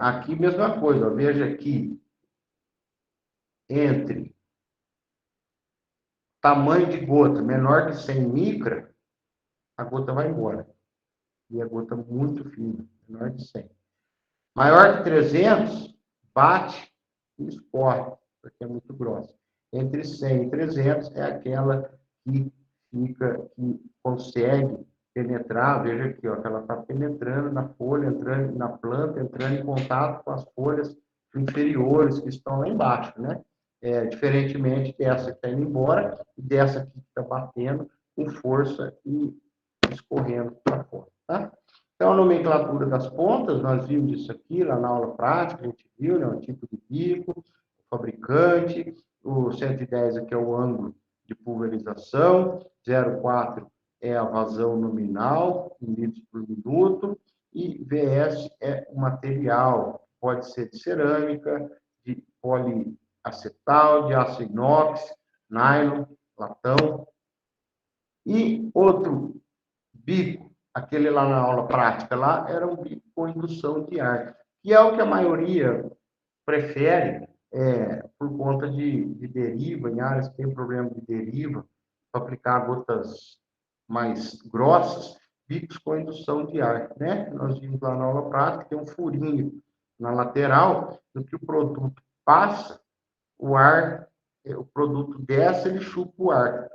Aqui, mesma coisa. Veja aqui, entre tamanho de gota menor que 100 micra, a gota vai embora. E a gota muito fina, menor que 100. Maior que 300, bate e escorre, porque é muito grossa. Entre 100 e 300 é aquela que consegue penetrar, veja aqui, ó, que ela está penetrando na folha, entrando na planta, entrando em contato com as folhas inferiores que estão lá embaixo, né? Diferentemente dessa que está indo embora e dessa aqui que está batendo com força e escorrendo para fora, tá? Então, a nomenclatura das pontas, nós vimos isso aqui lá na aula prática, a gente viu, né? O tipo de bico, o fabricante, o 110 aqui é o ângulo de pulverização, 0,4 é a vazão nominal, em litros por minuto, e VS é o material, pode ser de cerâmica, de poliacetal, de aço inox, nylon, latão. E outro bico, aquele lá na aula prática, lá era um bico com indução de ar, que é o que a maioria prefere, por conta de deriva, em áreas que tem problema de deriva, para aplicar gotas mais grossas, bicos com indução de ar, né? Nós vimos lá na aula prática, tem um furinho na lateral, no que o produto passa, o ar, o produto desce, ele chupa o ar.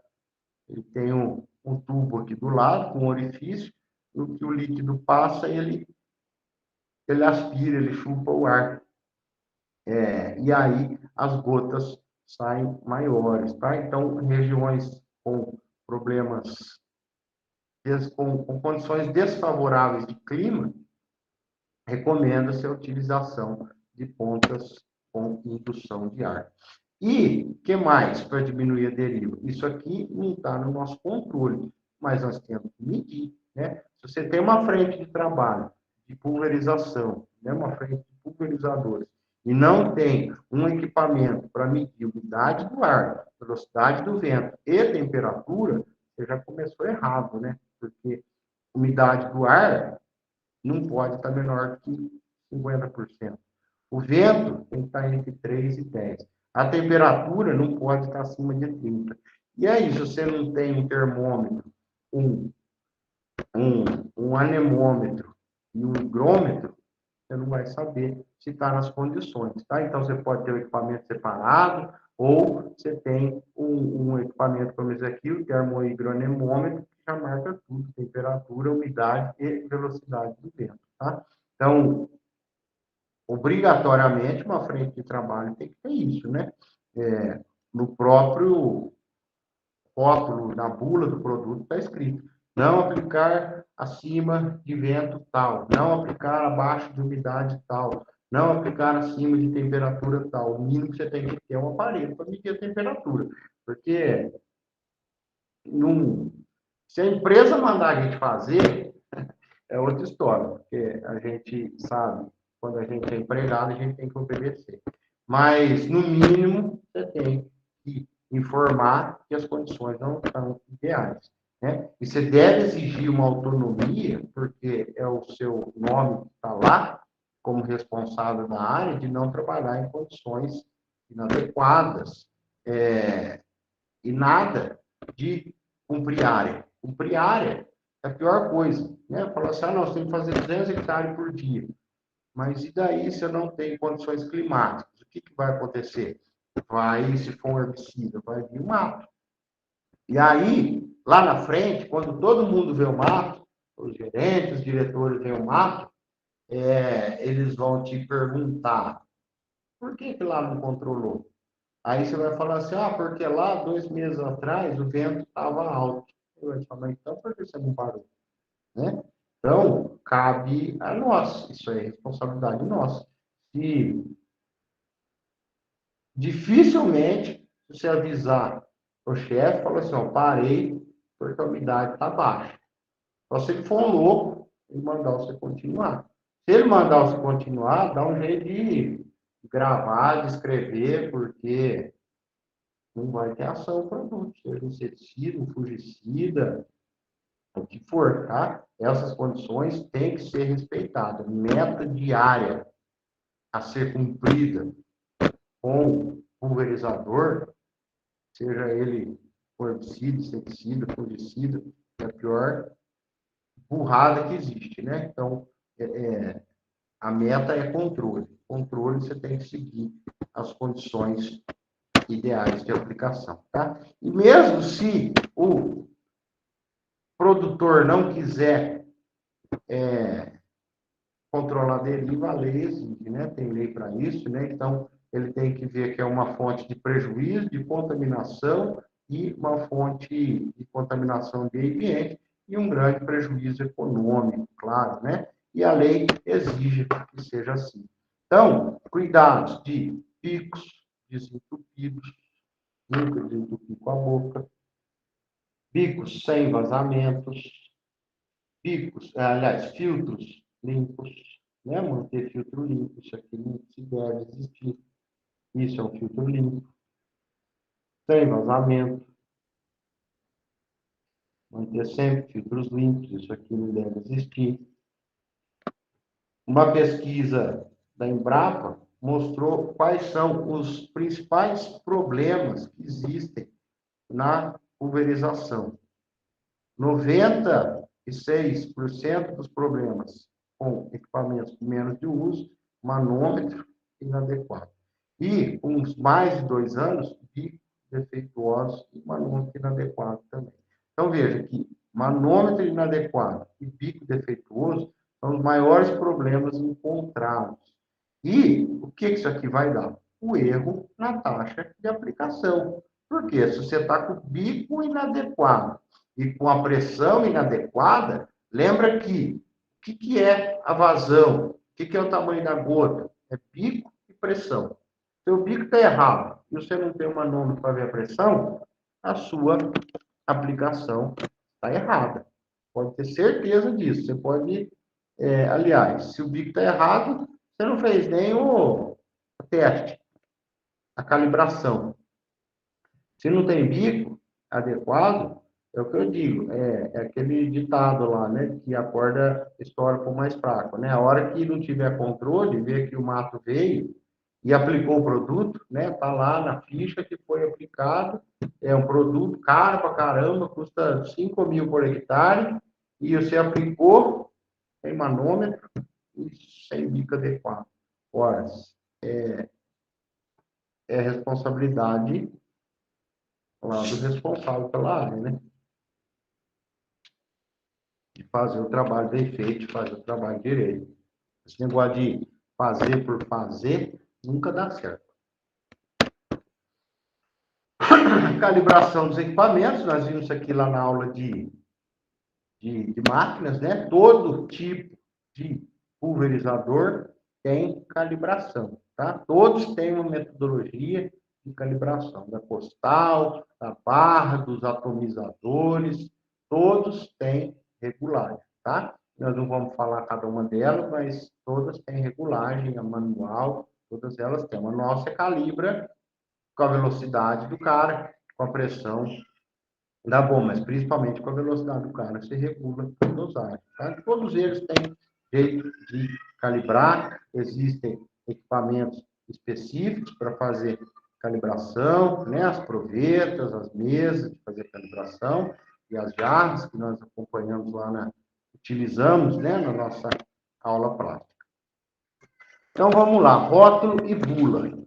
Ele tem um tubo aqui do lado, com um orifício, no que o líquido passa, ele aspira, ele chupa o ar. E aí as gotas saem maiores, tá? Então, regiões com problemas, com condições desfavoráveis de clima, recomenda-se a utilização de pontas com indução de ar. E o que mais para diminuir a deriva? Isso aqui não está no nosso controle, mas nós temos que medir, né? Se você tem uma frente de trabalho de pulverização, né, uma frente de pulverizadores, e não tem um equipamento para medir umidade do ar, velocidade do vento e temperatura, você já começou errado, né? Porque umidade do ar não pode estar menor que 50%. O vento tem que estar entre 3 e 10. A temperatura não pode estar acima de 30. E aí, se você não tem um termômetro, um anemômetro e um higrômetro, você não vai saber se está nas condições, tá? Então, você pode ter o equipamento separado, ou você tem um equipamento, como esse aqui, o termohigroanemômetro, que já marca tudo, temperatura, umidade e velocidade do vento, tá? Então, obrigatoriamente, uma frente de trabalho tem que ter isso, né? No próprio rótulo, na bula do produto, está escrito: não aplicar acima de vento tal, não aplicar abaixo de umidade tal, não aplicar acima de temperatura tal. O mínimo que você tem que ter é um aparelho para medir a temperatura, porque se a empresa mandar a gente fazer, é outra história, porque a gente sabe, quando a gente é empregado, a gente tem que obedecer. Mas, no mínimo, você tem que informar que as condições não estão ideais, né? E você deve exigir uma autonomia, porque é o seu nome que está lá, como responsável da área, de não trabalhar em condições inadequadas, e nada de cumprir área. Cumprir área é a pior coisa, né? Falar assim, nós temos que fazer 200 hectares por dia. Mas e daí se eu não tenho condições climáticas? O que vai acontecer? Se for um herbicida, vai vir um mato. E aí, lá na frente, quando todo mundo vê o mato, os gerentes, os diretores veem o mato, eles vão te perguntar, por que lá não controlou? Aí você vai falar assim, porque lá, 2 meses atrás, o vento estava alto. Eu vou falar, então por que você não parou? Né? Então, cabe a nós, isso é responsabilidade nossa. E dificilmente, se você avisar o chefe, fala assim, parei porque a umidade está baixa. Só se ele for um louco, ele mandar você continuar. Se ele mandar você continuar, dá um jeito de gravar, de escrever, porque não vai ter ação o produto, seja inseticida, um fungicida, o que for, tá? Essas condições têm que ser respeitadas. Meta diária a ser cumprida com pulverizador, seja ele herbicida, inseticida, fungicida, é a pior burrada que existe, né? Então, a meta é controle. Controle, você tem que seguir as condições ideais de aplicação, tá? E mesmo se o produtor não quiser controlar a deriva, a lei exige, né? Tem lei para isso, né? Então, ele tem que ver que é uma fonte de prejuízo, de contaminação e uma fonte de contaminação de ambiente e um grande prejuízo econômico, claro, né? E a lei exige que seja assim. Então, cuidados de picos desentupidos, nunca desentupir com a boca, bicos sem vazamentos, filtros limpos, né? Manter filtro limpo, isso aqui não se deve existir. Isso é um filtro limpo, sem vazamento, manter sempre filtros limpos, isso aqui não deve existir. Uma pesquisa da Embrapa mostrou quais são os principais problemas que existem na pulverização. 96% dos problemas com equipamentos de menos de uso, manômetro inadequado. E, uns mais de 2 anos, bicos defeituosos e manômetro inadequado também. Então, veja que manômetro inadequado e bico defeituoso são os maiores problemas encontrados. E o que isso aqui vai dar? O erro na taxa de aplicação. Por quê? Se você está com o bico inadequado e com a pressão inadequada, lembra que o que é a vazão? O que é o tamanho da gota? É bico e pressão. Se o bico está errado e você não tem um manômetro para ver a pressão, a sua aplicação está errada. Pode ter certeza disso. Você pode, aliás, se o bico está errado, você não fez nem o teste, a calibração. Se não tem bico adequado, é o que eu digo, é aquele ditado lá, né, que a corda estoura com mais fraco, né? A hora que não tiver controle, vê que o mato veio e aplicou o produto, né? Tá lá na ficha que foi aplicado, é um produto caro pra caramba, custa 5 mil por hectare, e você aplicou sem manômetro e sem bico adequado. Ora, é responsabilidade lá do responsável pela área, né? De fazer o trabalho bem feito, de fazer o trabalho direito. Esse negócio de fazer por fazer nunca dá certo. Calibração dos equipamentos, nós vimos isso aqui lá na aula de máquinas, né? Todo tipo de pulverizador tem calibração, tá? Todos têm uma metodologia de calibração, da costal, da barra, dos atomizadores, todos têm regulagem, tá? Nós não vamos falar cada uma delas, mas todas têm regulagem, a manual, todas elas têm. A nossa calibra com a velocidade do cara, com a pressão da bomba, mas principalmente com a velocidade do cara, se regula a dosagem, tá? Todos eles têm jeito de calibrar, existem equipamentos específicos para fazer calibração, né? As provetas, as mesas de fazer calibração e as jarras que nós acompanhamos lá utilizamos, né, na nossa aula prática. Então, vamos lá, rótulo e bula.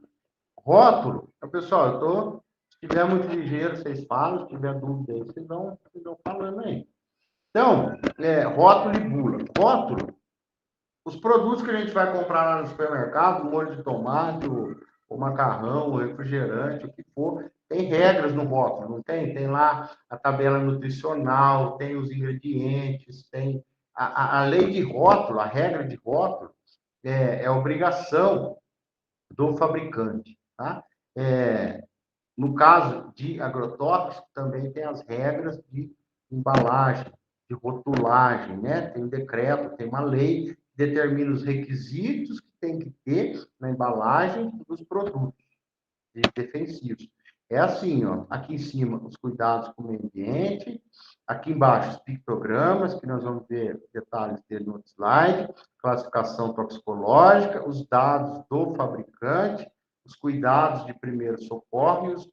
Rótulo, pessoal, se tiver muito ligeiro, vocês falam, se tiver dúvida aí, vocês vão falando aí. Então, rótulo e bula. Rótulo, os produtos que a gente vai comprar lá no supermercado, o molho de tomate, o macarrão, o refrigerante, o que for, tem regras no rótulo, não tem? Tem lá a tabela nutricional, tem os ingredientes, tem a lei de rótulo, a regra de rótulo, é obrigação do fabricante, tá? No caso de agrotóxico, também tem as regras de embalagem, de rotulagem, né? Tem um decreto, tem uma lei que determina os requisitos que tem que ter na embalagem dos produtos defensivos. É assim, ó, aqui em cima, os cuidados com o meio ambiente, aqui embaixo, os pictogramas, que nós vamos ver detalhes dele no outro slide, classificação toxicológica, os dados do fabricante, os cuidados de primeiro socorro e os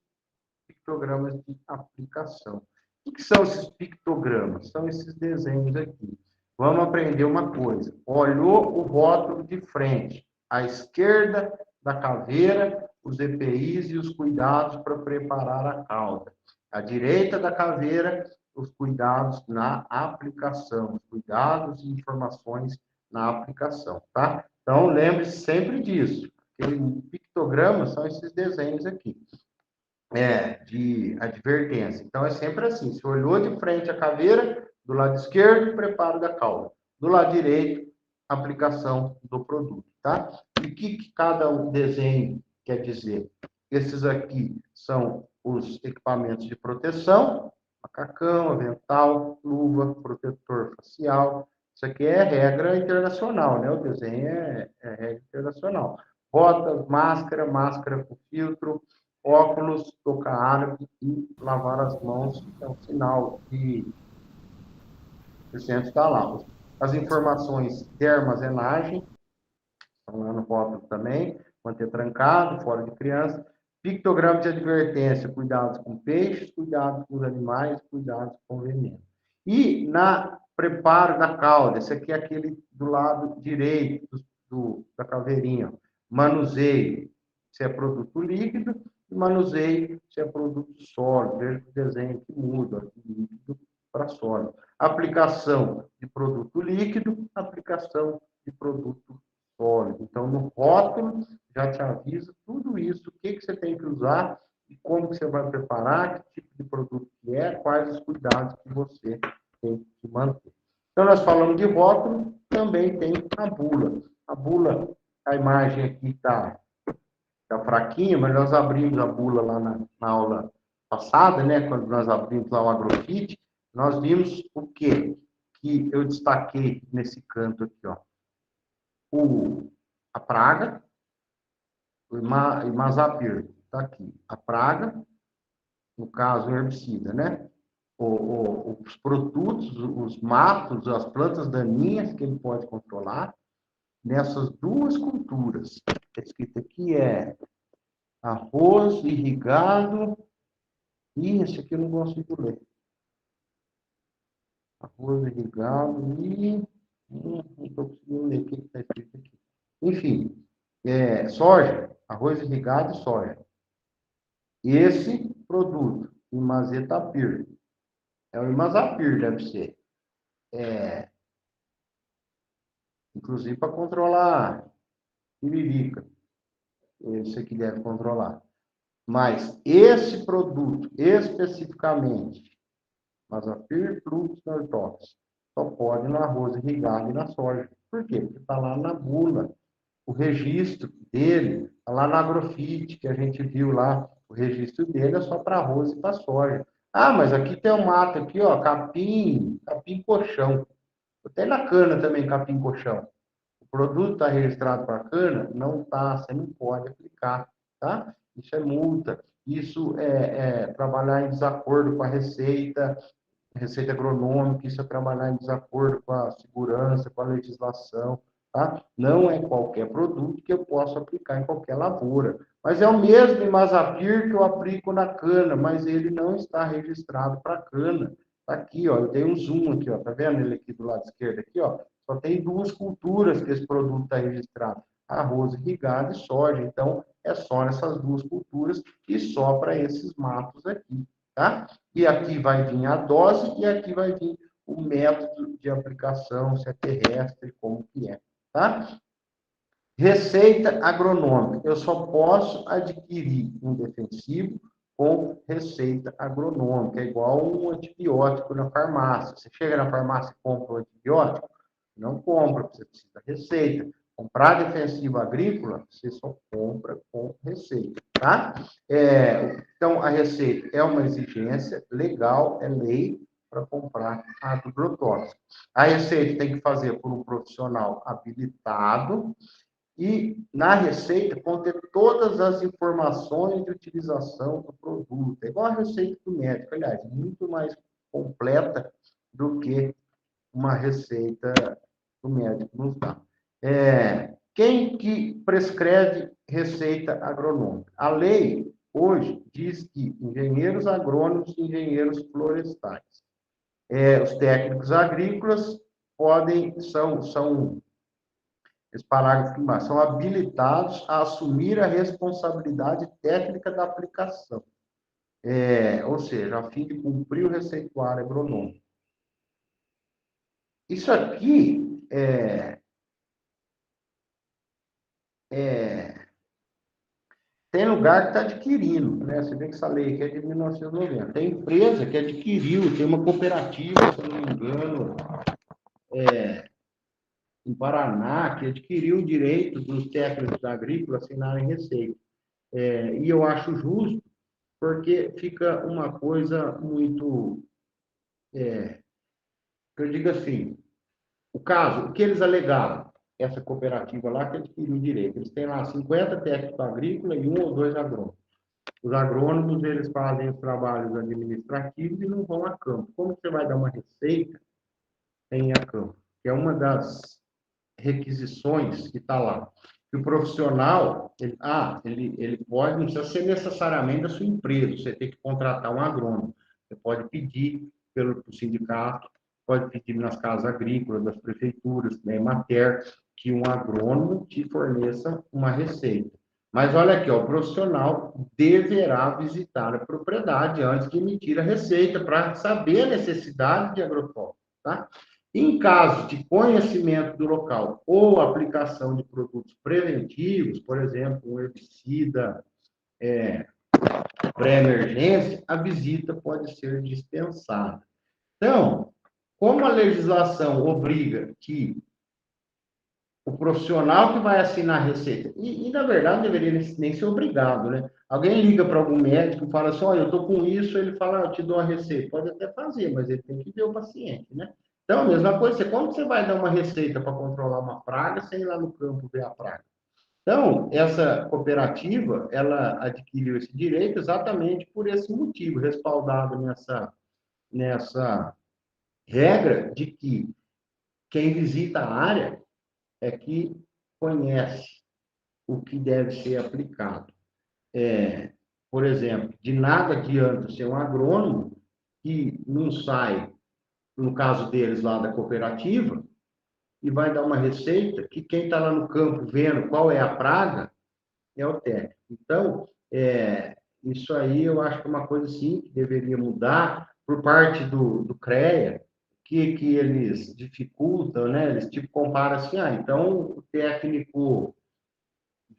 pictogramas de aplicação. O que são esses pictogramas? São esses desenhos aqui. Vamos aprender uma coisa. Olhou o rótulo de frente, à esquerda da caveira, os EPIs e os cuidados para preparar a cauda. À direita da caveira, os cuidados na aplicação, os cuidados e informações na aplicação, tá? Então, lembre-se sempre disso. Aquele pictograma são esses desenhos aqui. De advertência. Então, é sempre assim. Se olhou de frente a caveira, do lado esquerdo, preparo da cauda. Do lado direito, aplicação do produto, tá? E o que cada desenho quer dizer? Esses aqui são os equipamentos de proteção, macacão, avental, luva, protetor facial. Isso aqui é regra internacional, né? O desenho é regra internacional. Botas, máscara com filtro, óculos, tocar árabe e lavar as mãos, é um sinal que o centro está lá. As informações de armazenagem, estão lá no rótulo também, manter trancado, fora de criança. Pictograma de advertência, cuidados com peixes, cuidados com os animais, cuidados com veneno. E na preparo da cauda, esse aqui é aquele do lado direito da caveirinha, manuseio, se é produto líquido, manuseio se é produto sólido, veja o desenho que muda, de líquido para sólido. Aplicação de produto líquido, aplicação de produto sólido. Então, no rótulo, já te avisa tudo isso, o que você tem que usar e como que você vai preparar, que tipo de produto que é, quais os cuidados que você tem que manter. Então, nós falamos de rótulo, também tem a bula. A bula, a imagem aqui está fraquinha, mas nós abrimos a bula lá na aula passada, né, quando nós abrimos lá o agrofit, nós vimos o quê? Que eu destaquei nesse canto aqui, ó. A praga, o imazapir, está aqui. A praga, no caso, o herbicida, né? Os produtos, os matos, as plantas daninhas que ele pode controlar, nessas duas culturas. Escrito aqui arroz irrigado. Esse aqui eu não gosto de ler. Arroz irrigado e... não estou conseguindo ler o que está escrito aqui. Enfim, soja, arroz irrigado e soja. Esse produto, imazapir, é o imazapir, deve ser. Inclusive para controlar piririca. Esse aqui deve controlar. Mas esse produto, especificamente, imazapir plus nortox, só pode no arroz irrigado e na soja. Por quê? Porque está lá na bula. O registro dele, está lá na agrofit, que a gente viu lá. O registro dele é só para arroz e para soja. Ah, mas aqui tem um mato aqui, ó, capim colchão. Tem na cana também capim colchão. O produto está registrado para cana? Não está, você não pode aplicar, tá? Isso é multa. Isso é trabalhar em desacordo com a receita agronômica, isso é trabalhar em desacordo com a segurança, com a legislação, tá? Não é qualquer produto que eu possa aplicar em qualquer lavoura. Mas é o mesmo imazapir que eu aplico na cana, mas ele não está registrado para cana. Tá aqui, ó, eu dei um zoom aqui, ó, tá vendo ele aqui do lado esquerdo aqui, ó? Só tem duas culturas que esse produto está registrado, arroz irrigado e soja. Então, é só nessas duas culturas e só para esses matos aqui, tá? E aqui vai vir a dose e aqui vai vir o método de aplicação, se é terrestre, como que é, tá? Receita agronômica. Eu só posso adquirir um defensivo com receita agronômica, é igual um antibiótico na farmácia. Você chega na farmácia e compra um antibiótico? Não compra, você precisa de receita. Comprar defensivo agrícola, você só compra com receita, tá? Então, a receita é uma exigência legal, é lei, para comprar agrotóxico. A receita tem que fazer por um profissional habilitado e, na receita, conter todas as informações de utilização do produto. É igual a receita do médico, aliás, muito mais completa do que uma receita do médico nos dá. Quem que prescreve receita agronômica? A lei, hoje, diz que engenheiros agrônomos e engenheiros florestais. Os técnicos agrícolas esse parágrafo primário, são habilitados a assumir a responsabilidade técnica da aplicação. Ou seja, a fim de cumprir o receituário agronômico. Isso aqui tem lugar que está adquirindo, né? Você vê que essa lei aqui é de 1990. Tem empresa que adquiriu, tem uma cooperativa, se eu não me engano, em Paraná, que adquiriu o direito dos técnicos agrícolas assinarem receita. E eu acho justo, porque fica uma coisa muito... eu digo assim, o que eles alegavam, essa cooperativa lá que adquiriu o direito, eles têm lá 50 técnicos agrícolas e 1 ou 2 agrônomos. Os agrônomos, eles fazem os trabalhos administrativos e não vão a campo. Como você vai dar uma receita sem ir a campo? Que é uma das requisições que está lá. Que o profissional, ele pode, não precisa ser necessariamente da sua empresa, você tem que contratar um agrônomo. Você pode pedir pelo sindicato, pode pedir nas casas agrícolas, das prefeituras, da Emater, que um agrônomo te forneça uma receita. Mas olha aqui, o profissional deverá visitar a propriedade antes de emitir a receita para saber a necessidade de agrotóxico, tá? Em caso de conhecimento do local ou aplicação de produtos preventivos, por exemplo, um herbicida pré-emergência, a visita pode ser dispensada. Então, como a legislação obriga que o profissional que vai assinar a receita, e na verdade deveria nem ser obrigado, né? Alguém liga para algum médico e fala assim, olha, eu estou com isso, ele fala, eu te dou a receita. Pode até fazer, mas ele tem que ver o paciente, né? Então, a mesma coisa, como você vai dar uma receita para controlar uma praga sem ir lá no campo ver a praga? Então, essa cooperativa, ela adquiriu esse direito exatamente por esse motivo, respaldado nessa regra de que quem visita a área é que conhece o que deve ser aplicado. Por exemplo, de nada adianta ser um agrônomo que não sai, no caso deles lá da cooperativa, e vai dar uma receita que quem está lá no campo vendo qual é a praga é o técnico. Então, isso aí eu acho que é uma coisa sim que deveria mudar por parte do CREA, que eles dificultam, né? Eles tipo comparam assim, então o técnico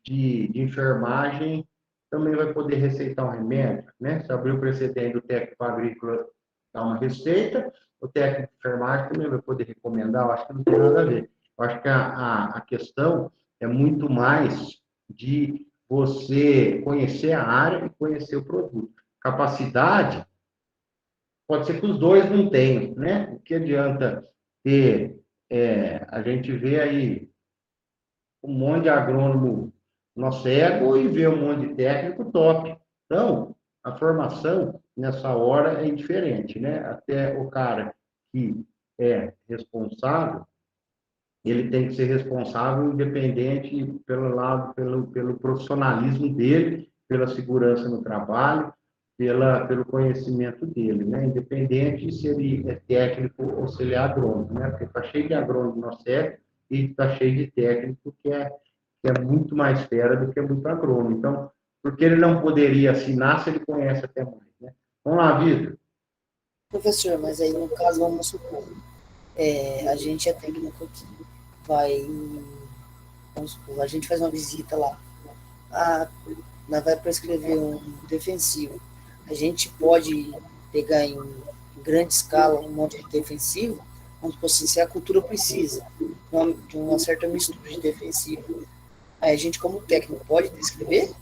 de enfermagem também vai poder receitar um remédio, né? Se abrir o precedente do técnico agrícola dar uma receita, o técnico de enfermagem também vai poder recomendar, eu acho que não tem nada a ver. Eu acho que a questão é muito mais de você conhecer a área e conhecer o produto. Capacidade, pode ser que os dois não tenham, né? O que adianta ter, a gente vê aí um monte de agrônomo no cego e vê um monte de técnico top. Então, a formação nessa hora é diferente, né? Até o cara que é responsável, ele tem que ser responsável independente pelo profissionalismo dele, pela segurança no trabalho, pelo conhecimento dele, né? Independente se ele é técnico ou se ele é agrônomo, né? Porque está cheio de agrônomo no CEP e está cheio de técnico que é muito mais fera do que muito agrônomo. Então, por que ele não poderia assinar se ele conhece até mais, né? Vamos lá, Vitor. Professor, mas aí no caso, vamos supor, a gente é técnico que vamos supor, a gente faz uma visita lá, vai prescrever um defensivo. A gente pode pegar em grande escala um monte de defensivo, vamos supor assim, se a cultura precisa de uma certa mistura de defensivo, aí a gente, como técnico, pode descrever?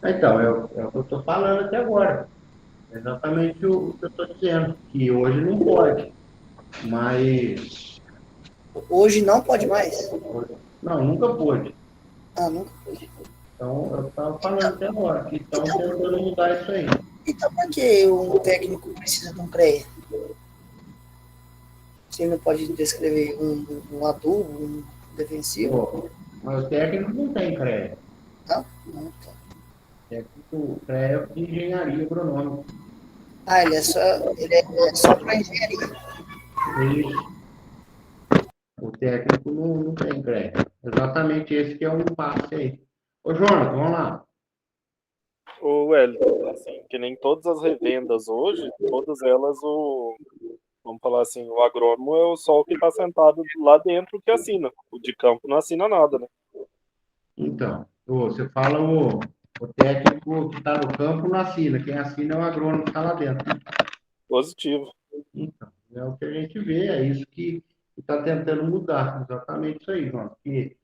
Então, é o que eu estou falando até agora. Exatamente o que eu estou dizendo, que hoje não pode, mas Hoje não pode mais? não, nunca pôde. Ah, nunca pode. Então, eu estava falando até agora, que estão Então, tentando mudar isso aí. então por que um técnico precisa de um CREA? Você não pode descrever um adubo, um defensivo? Pô, mas o técnico não tem crédito. Não? Não, tá. Técnico crédito de engenharia agronômica. Ah, ele é só para engenharia. Isso. O técnico não tem crédito. Exatamente esse que é o impasse aí. Ô, Jonas, vamos lá. O Wellington, assim, que nem todas as revendas hoje, todas elas, vamos falar assim, o agrônomo é só o que está sentado lá dentro que assina. O de campo não assina nada, né? Então, você fala o técnico que está no campo não assina. Quem assina é o agrônomo que está lá dentro. Positivo. Então, é o que a gente vê, é isso que está tentando mudar. Exatamente isso aí, Jonas. Que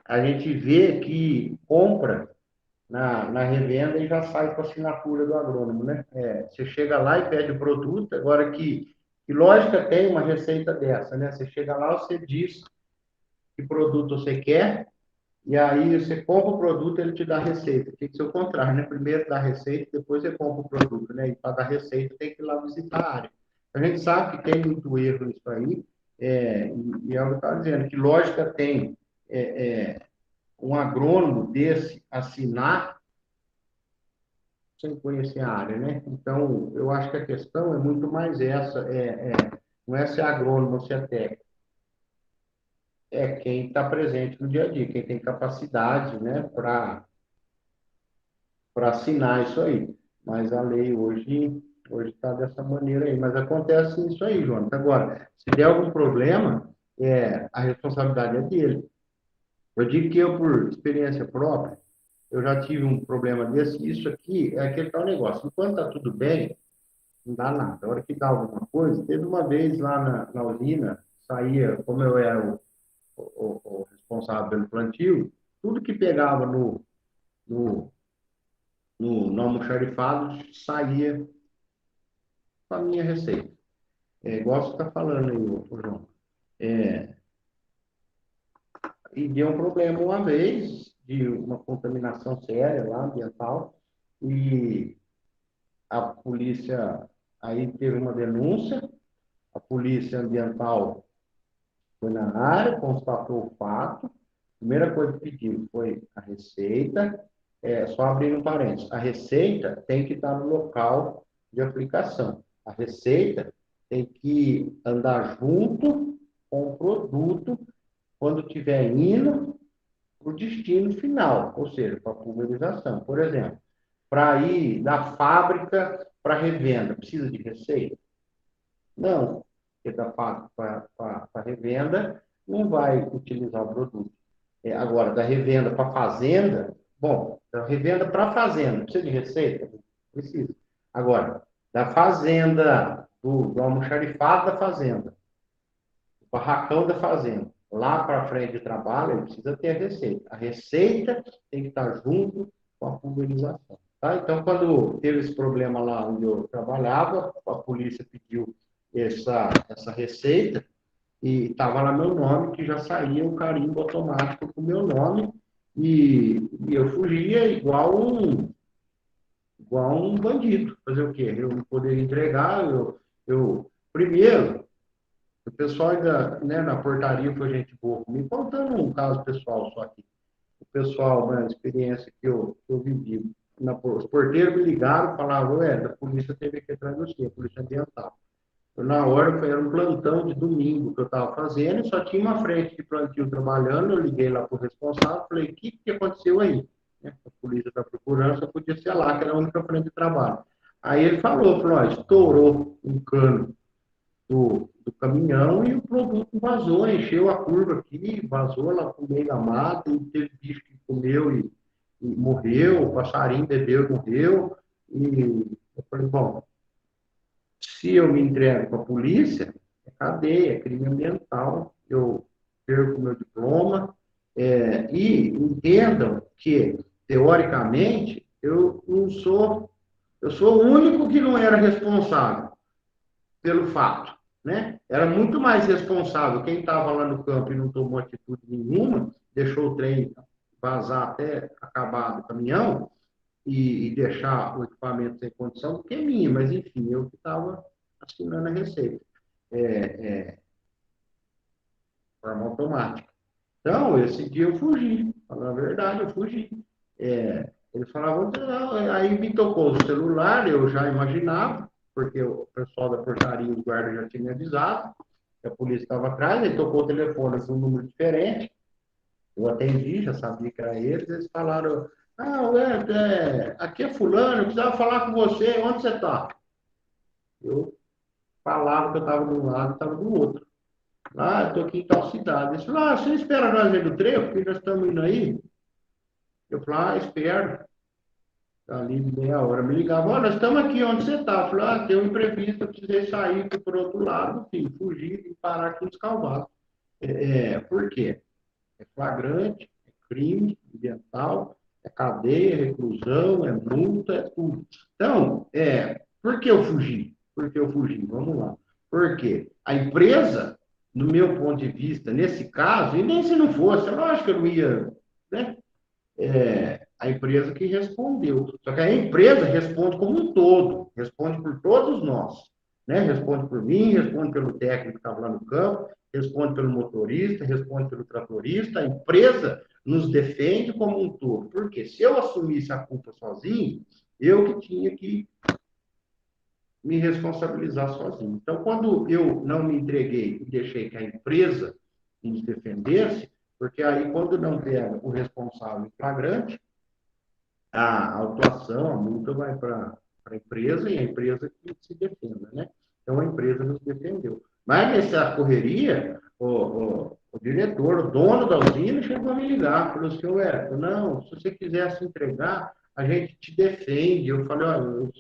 a gente vê que compra na revenda e já sai com a assinatura do agrônomo, né? Você chega lá e pede o produto, agora que lógica tem uma receita dessa, né? Você chega lá, você diz que produto você quer, e aí você compra o produto, ele te dá a receita. Tem que ser o contrário, né? Primeiro dá a receita, depois você compra o produto, né? E para dar receita tem que ir lá visitar a área. A gente sabe que tem muito erro nisso aí, e é o que eu estava dizendo, que lógica tem um agrônomo desse assinar sem conhecer a área, né? Então, eu acho que a questão é muito mais essa, não é se é agrônomo ou se é técnico, é quem está presente no dia a dia, quem tem capacidade, né, para assinar isso aí. Mas a lei hoje está dessa maneira aí. Mas acontece isso aí, João. Agora, se der algum problema, a responsabilidade é dele. Eu digo que eu, por experiência própria, eu já tive um problema desse. Isso aqui é aquele tal negócio. Enquanto está tudo bem, não dá nada. A hora que dá alguma coisa, teve uma vez lá na usina, saía, como eu era o responsável pelo plantio, tudo que pegava no, no almoxarifado saía com a minha receita. É igual você está falando aí, João. É, e deu um problema uma vez, de uma contaminação séria lá, ambiental, e a polícia, aí teve uma denúncia, a polícia ambiental foi na área, constatou o fato, a primeira coisa que pediu foi a receita, só abrindo um parênteses, a receita tem que estar no local de aplicação. A receita tem que andar junto com o produto quando estiver indo para o destino final, ou seja, para a pulverização. Por exemplo, para ir da fábrica para a revenda, precisa de receita? Não, porque da fábrica para a revenda não vai utilizar o produto. Agora, da revenda para a fazenda, bom, da revenda para a fazenda, precisa de receita? Precisa. Agora, da fazenda, do almoxarifado da fazenda, do barracão da fazenda, lá para frente de trabalho, ele precisa ter a receita. A receita tem que estar junto com a pulverização. Tá? Então, quando teve esse problema lá onde eu trabalhava, a polícia pediu essa receita, e estava lá meu nome, que já saía o carimbo automático com o meu nome, e eu fugia igual um bandido. Fazer o quê? Eu não poderia entregar, primeiro, o pessoal ainda, né, na portaria foi gente boa, me contando um caso pessoal só aqui. O pessoal, né, a experiência que eu vivi, os porteiros me ligaram, falavam, a polícia teve que atrás de você, a polícia ambiental. Na hora, era um plantão de domingo que eu estava fazendo, e só tinha uma frente de plantio trabalhando, eu liguei lá para o responsável, falei, o que aconteceu aí? A polícia está procurando, só podia ser lá, que era a única frente de trabalho. Aí ele falou, estourou um cano do caminhão e o produto vazou, encheu a curva aqui, vazou lá pro meio da mata, e teve bicho que comeu e morreu, o passarinho bebeu e morreu, e eu falei, bom, se eu me entrego para a polícia, é cadeia, é crime ambiental, eu perco meu diploma, e entendam que, teoricamente, eu não sou Eu sou o único que não era responsável pelo fato, né? Era muito mais responsável quem estava lá no campo e não tomou atitude nenhuma, deixou o trem vazar até acabar o caminhão e deixar o equipamento sem condição, do que minha, mas enfim, eu que estava assinando a receita. Forma automática. Então, esse dia eu fugi, falando a verdade, eu fugi. Ele falava, não, aí me tocou o celular, eu já imaginava, porque o pessoal da portaria, o guarda já tinha me avisado, que a polícia estava atrás, ele tocou o telefone com um número diferente, eu atendi, já sabia que era eles falaram, aqui é fulano, eu precisava falar com você, onde você está? Eu falava que eu estava de um lado e estava do outro. Ah, estou aqui em tal cidade. Eles falaram, você espera nós aí no trevo, porque nós estamos indo aí? Eu falei, espero. Tá ali de meia hora. Me ligava, nós estamos aqui, onde você está? Eu falei, tem um imprevisto, eu precisei sair por outro lado, enfim, fugir e parar aqui nos Calvados. Por quê? É flagrante, é crime ambiental, é cadeia, é reclusão, é multa, é tudo. Então, por que eu fugi? Por que eu fugi? Vamos lá. Porque a empresa, no meu ponto de vista, nesse caso, e nem se não fosse, lógico que eu não ia, né? A empresa que respondeu. Só que a empresa responde como um todo, responde por todos nós, né? Responde por mim, responde pelo técnico que estava lá no campo, responde pelo motorista, responde pelo tratorista. A empresa nos defende como um todo. Porque se eu assumisse a culpa sozinho, eu que tinha que me responsabilizar sozinho. Então, quando eu não me entreguei e deixei que a empresa me defendesse, porque aí, quando não der o responsável em flagrante, a autuação, a multa vai para a empresa e a empresa que se defenda, né? Então, a empresa nos defendeu. Mas nessa correria, o diretor, o dono da usina, chegou a me ligar, falou assim, não, se você quiser se entregar, a gente te defende. Eu falei, olha,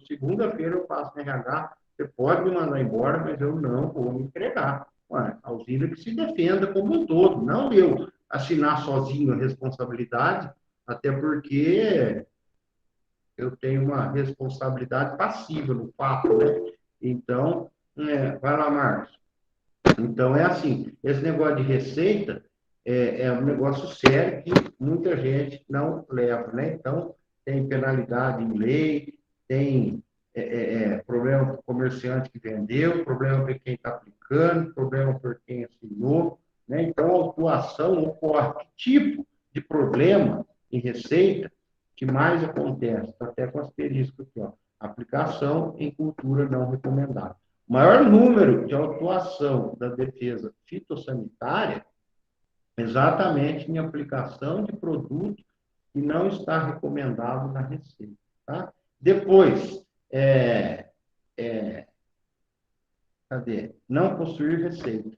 segunda-feira eu passo no RH, você pode me mandar embora, mas eu não vou me entregar. Ué, a usina que se defenda como um todo, não eu assinar sozinho a responsabilidade, até porque eu tenho uma responsabilidade passiva no fato, né? Então, vai lá, Marcos. Então, é assim, esse negócio de receita é um negócio sério que muita gente não leva, né? Então, tem penalidade em lei, tem problema para o comerciante que vendeu, problema para quem está aplicando, problema por quem assinou, né? Então, a autuação ocorre. Que tipo de problema em receita que mais acontece? Está até com asterisco aqui, ó. Aplicação em cultura não recomendada. O maior número de autuação da defesa fitossanitária exatamente em aplicação de produto que não está recomendado na receita. Tá? Depois, cadê? Não possuir receita.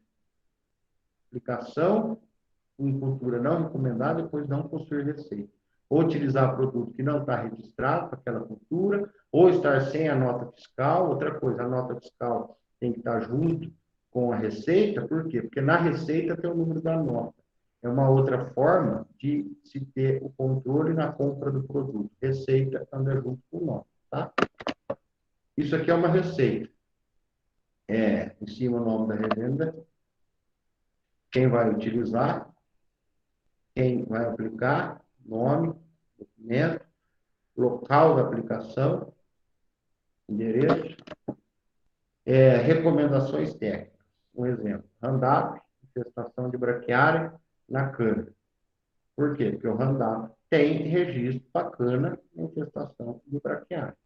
Aplicação em cultura não recomendada, depois não possuir receita. Ou utilizar produto que não está registrado para aquela cultura, ou estar sem a nota fiscal. Outra coisa, a nota fiscal tem que estar junto com a receita. Por quê? Porque na receita tem o número da nota. É uma outra forma de se ter o controle na compra do produto. Receita anda junto com nota, tá? Isso aqui é uma receita. Em cima o nome da revenda, quem vai utilizar, quem vai aplicar, nome, documento, local da aplicação, endereço, recomendações técnicas. Um exemplo, Roundup, infestação de braquiária na cana. Por quê? Porque o Roundup tem registro para cana na infestação de braquiária.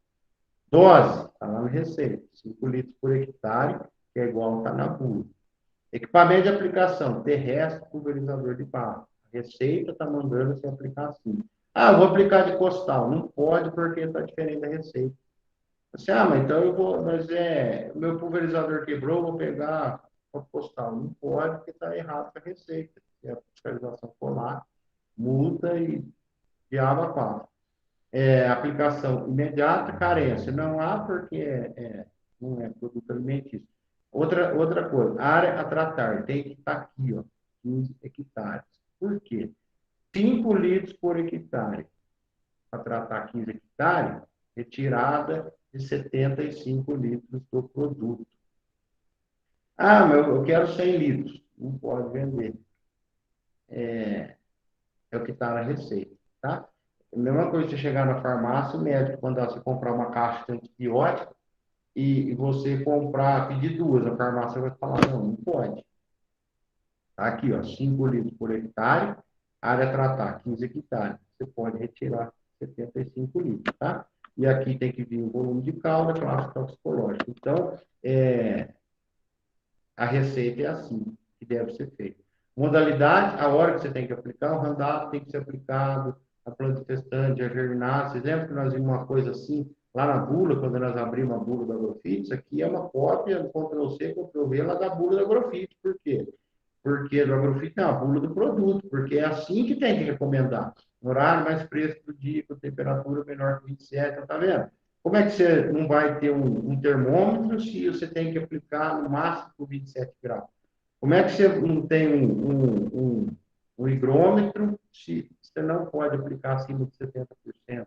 Dose, está lá na receita, 5 litros por hectare, que é igual está na bula. Equipamento de aplicação, terrestre, pulverizador de barro. A receita está mandando você aplicar assim. Eu vou aplicar de costal. Não pode, porque está diferente da receita. Assim, mas então eu vou, o meu pulverizador quebrou, vou pegar o costal. Não pode, porque está errado com a receita. Se a fiscalização for lá, multa e diabo a quatro. Aplicação imediata, carência. Não há, porque não é produto alimentício. Outra coisa, área a tratar, tem que estar aqui, ó, 15 hectares. Por quê? 5 litros por hectare. Para tratar 15 hectares, retirada de 75 litros do produto. Ah, mas eu quero 100 litros. Não pode vender. É o que está na receita, tá? A mesma coisa você chegar na farmácia, o médico mandar você comprar uma caixa de antibiótico e você comprar, pedir duas, a farmácia vai falar, não pode. Tá aqui, ó, 5 litros por hectare, área a tratar, 15 hectares. Você pode retirar 75 litros, tá? E aqui tem que vir o volume de calda, classe toxicológica. Então, a receita é assim que deve ser feita. Modalidade, a hora que você tem que aplicar, o Roundup tem que ser aplicado, a planta testante, a germinada. Vocês lembram que nós vimos uma coisa assim, lá na bula, quando nós abrimos a bula da Agrofit? Isso aqui é uma cópia, Ctrl-C, Ctrl-V, lá da bula da Agrofit. Por quê? Porque do Agrofit é a bula do produto, porque é assim que tem que recomendar. Horário mais fresco do dia, com temperatura menor que 27, tá vendo? Como é que você não vai ter um termômetro se você tem que aplicar no máximo por 27 graus? Como é que você não tem um higrômetro se você não pode aplicar acima de 70%?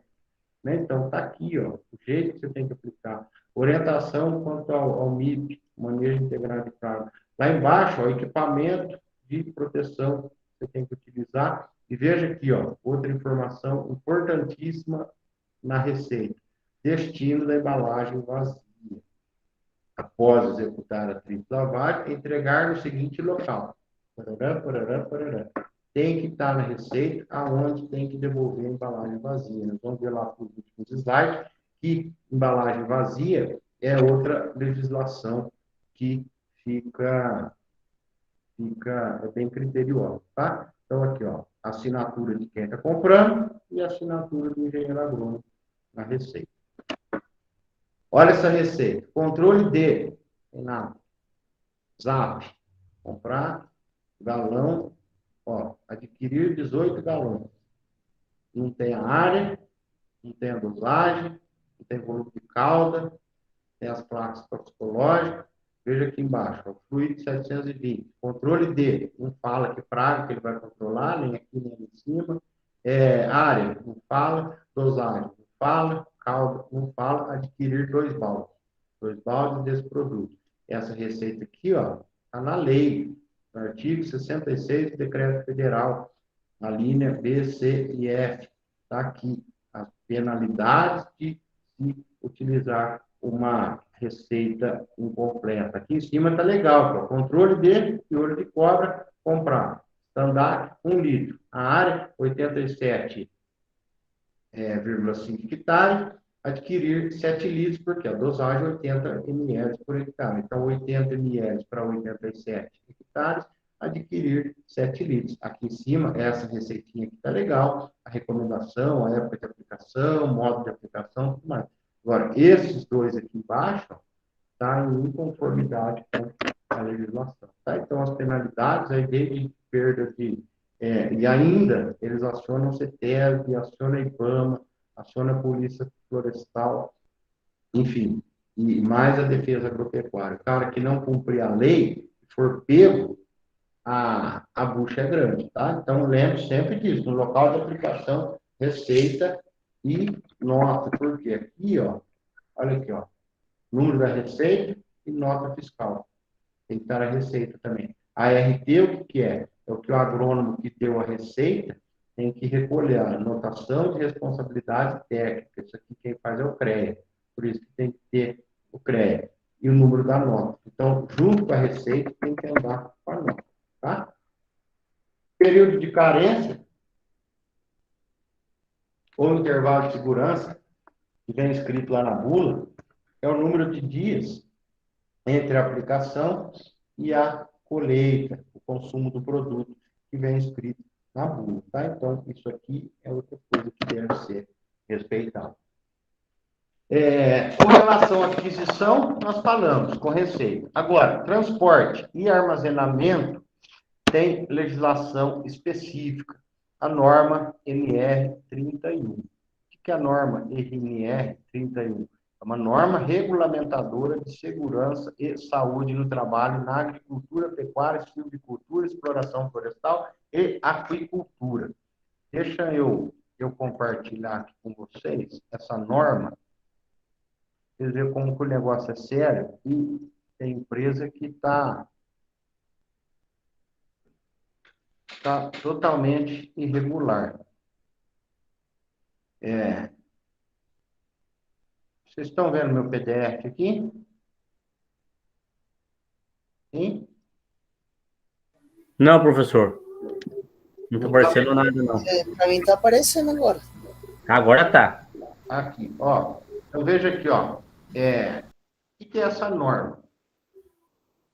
Né? Então, está aqui, ó, o jeito que você tem que aplicar. Orientação quanto ao MIP, manejo integrado de praga. Lá embaixo, ó, equipamento de proteção que você tem que utilizar. E veja aqui, ó, outra informação importantíssima na receita. Destino da embalagem vazia. Após executar a tripla lavagem, entregar no seguinte local. Parará, parará, parará. Tem que estar na receita aonde tem que devolver a embalagem vazia. Nós vamos ver lá para os últimos slides que embalagem vazia é outra legislação que fica bem criteriosa, tá? Então, aqui, ó, assinatura de quem está comprando e assinatura do engenheiro agrônomo na receita. Olha essa receita. Controle de, tem nada. Zap, comprar, galão, ó, adquirir 18 galões. Não tem a área, não tem a dosagem, não tem volume de calda, tem as placas toxicológicas. Veja aqui embaixo, ó, fluido 720. Controle de, não fala que praga que ele vai controlar, nem aqui, nem ali em cima. Área, não fala. Dosagem, não fala. Calda, não fala. Adquirir 2 baldes. 2 baldes desse produto. Essa receita aqui, ó, está na lei, no artigo 66 do Decreto Federal, na linha B, C e F. Está aqui as penalidades de se utilizar uma receita incompleta. Aqui em cima está legal, ó, controle de piolho de cobra, comprar. Standard, 1 litro. A área, 87,5 hectares. Adquirir 7 litros, porque a dosagem é 80 ml por hectare. Então, 80 ml para 87 hectares, adquirir 7 litros. Aqui em cima, essa receitinha aqui está legal, a recomendação, a época de aplicação, modo de aplicação, tudo mais. Agora, esses dois aqui embaixo, está em inconformidade com a legislação. Tá? Então, as penalidades, aí desde perda de... e ainda, eles acionam o CETESB, acionam a IBAMA, aciona a Polícia Florestal, enfim, e mais a Defesa Agropecuária. O cara que não cumprir a lei, for pego, a bucha é grande, tá? Então, lembre sempre disso, no local de aplicação, receita e nota, porque aqui, ó, olha aqui, ó, número da receita e nota fiscal. Tem que estar a receita também. A ART, o que é? É o que o agrônomo que deu a receita tem que recolher a anotação de responsabilidade técnica. Isso aqui quem faz é o CREA. Por isso que tem que ter o CREA. E o número da nota. Então, junto com a receita, tem que andar com a nota. Tá? Período de carência ou intervalo de segurança, que vem escrito lá na bula, é o número de dias entre a aplicação e a colheita, o consumo do produto, que vem escrito na bula, tá? Então, isso aqui é outra coisa que deve ser respeitada. Com relação à aquisição, nós falamos com receita. Agora, transporte e armazenamento tem legislação específica, a norma NR 31. O que é a norma NR 31? É uma norma regulamentadora de segurança e saúde no trabalho na agricultura, pecuária, silvicultura, exploração florestal e aquicultura. Deixa eu compartilhar aqui com vocês essa norma Vocês verem como que o negócio é sério. E tem empresa que está totalmente irregular. Vocês estão vendo meu PDF aqui? Sim? Não, professor. Não tá aparecendo nada, não. Para mim está aparecendo agora. Agora tá. Aqui, ó. Então, veja aqui, ó. O que é essa norma?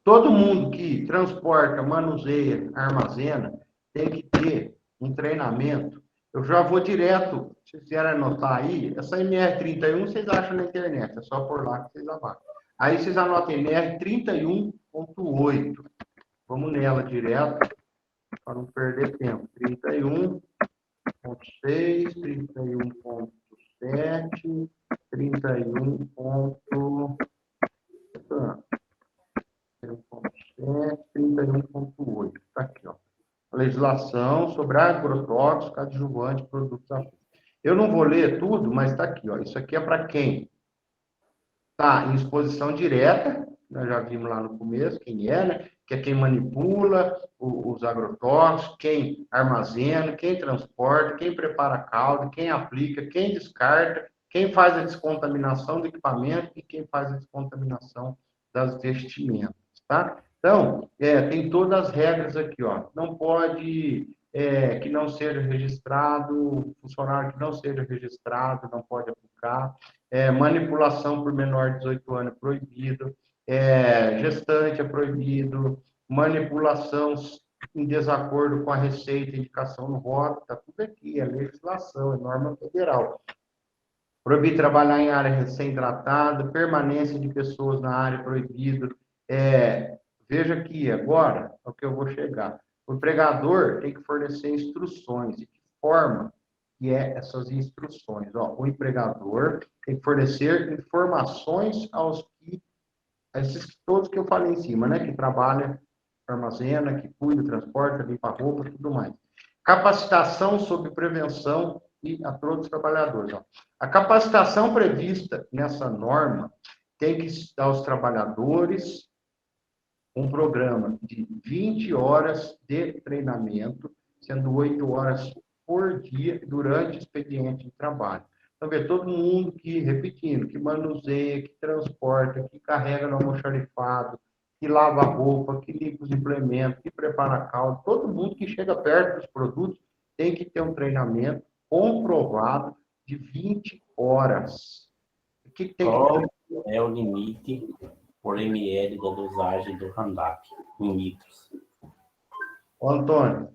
Todo mundo que transporta, manuseia, armazena, tem que ter um treinamento. Eu já vou direto, se vocês quiserem anotar aí, essa NR31 vocês acham na internet, é só por lá que vocês abaixam. Aí vocês anotem NR31.8. Vamos nela direto, para não perder tempo. 31.6, 31.7, 31.8. Está aqui, ó. Legislação sobre agrotóxicos, adjuvante, produtos ativos. Eu não vou ler tudo, mas está aqui, ó. Isso aqui é para quem está em exposição direta, nós já vimos lá no começo quem é, né? Que é quem manipula os agrotóxicos, quem armazena, quem transporta, quem prepara a calda, quem aplica, quem descarta, quem faz a descontaminação do equipamento e quem faz a descontaminação das vestimentas, tá? Então, tem todas as regras aqui, ó. Não pode que não seja registrado, funcionário que não seja registrado, não pode aplicar. Manipulação por menor de 18 anos é proibido. Gestante é proibido. Manipulação em desacordo com a receita, indicação no rótulo, está tudo aqui, é legislação, é norma federal. Proibir trabalhar em área recém-tratada, permanência de pessoas na área proibido. Veja aqui, agora, é o que eu vou chegar. O empregador tem que fornecer instruções. De que forma que essas instruções? Ó, o empregador tem que fornecer informações aos que, esses todos que eu falei em cima, né? Que trabalha, armazena, que cuida, transporta, limpa a roupa, tudo mais. Capacitação sobre prevenção e a todos os trabalhadores. Ó. A capacitação prevista nessa norma tem que dar aos trabalhadores um programa de 20 horas de treinamento, sendo 8 horas por dia durante o expediente de trabalho. Então, todo mundo que, repetindo, que manuseia, que transporta, que carrega no almoxarifado, que lava a roupa, que limpa os implementos, que prepara a calda, todo mundo que chega perto dos produtos tem que ter um treinamento comprovado de 20 horas. O que tem Qual é o limite por ml da dosagem do Roundup em litros? Ô, Antônio,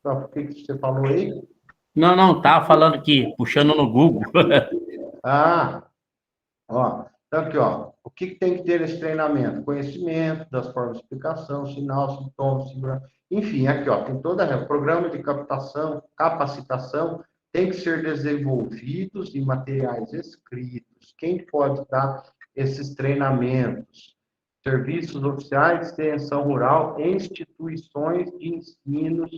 o que você falou aí? Não, tava falando aqui, puxando no Google. Ó, então aqui, ó, o que tem que ter esse treinamento? Conhecimento das formas de explicação, sinal, sintomas, segurança, enfim, aqui, ó, tem toda a programa de capacitação tem que ser desenvolvidos em materiais escritos. Quem pode dar esses treinamentos? Serviços oficiais de extensão rural, instituições de ensino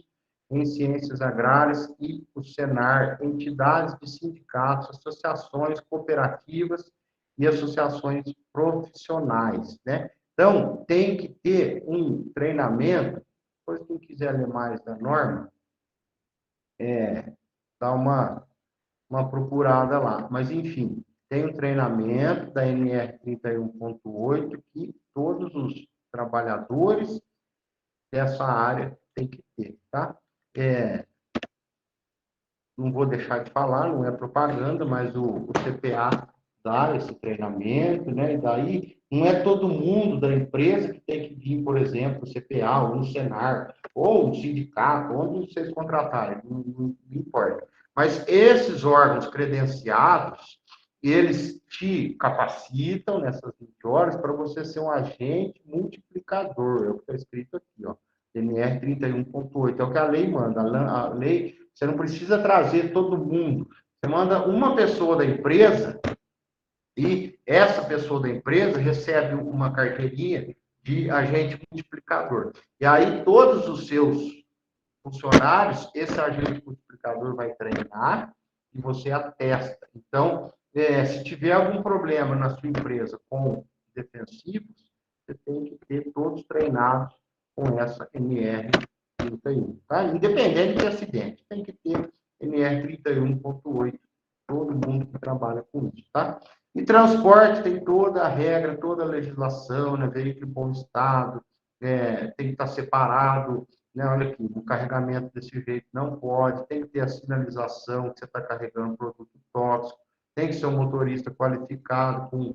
em ciências agrárias e o Senar, entidades de sindicatos, associações cooperativas e associações profissionais, né? Então, tem que ter um treinamento, depois quem quiser ler mais da norma, dá uma procurada lá. Mas, enfim, tem um treinamento da NR 31.8 que todos os trabalhadores dessa área têm que ter, tá? Não vou deixar de falar, não é propaganda, mas o CPA dá esse treinamento, né? E daí não é todo mundo da empresa que tem que vir, por exemplo, o CPA, ou um Senar, ou um sindicato, onde vocês contratarem, não importa. Mas esses órgãos credenciados, eles te capacitam nessas 20 horas para você ser um agente multiplicador, é o que está escrito aqui, ó. NR 31.8, é o que a lei manda. A lei, você não precisa trazer todo mundo. Você manda uma pessoa da empresa e essa pessoa da empresa recebe uma carteirinha de agente multiplicador. E aí todos os seus funcionários, esse agente multiplicador vai treinar e você atesta. Então, se tiver algum problema na sua empresa com defensivos, você tem que ter todos treinados com essa NR31, tá? Independente de acidente, tem que ter NR31.8, todo mundo que trabalha com isso, tá? E transporte tem toda a regra, toda a legislação, né? Veículo em bom estado, tem que estar separado, né? Olha aqui, o carregamento desse jeito não pode, tem que ter a sinalização que você está carregando produto tóxico, tem que ser um motorista qualificado com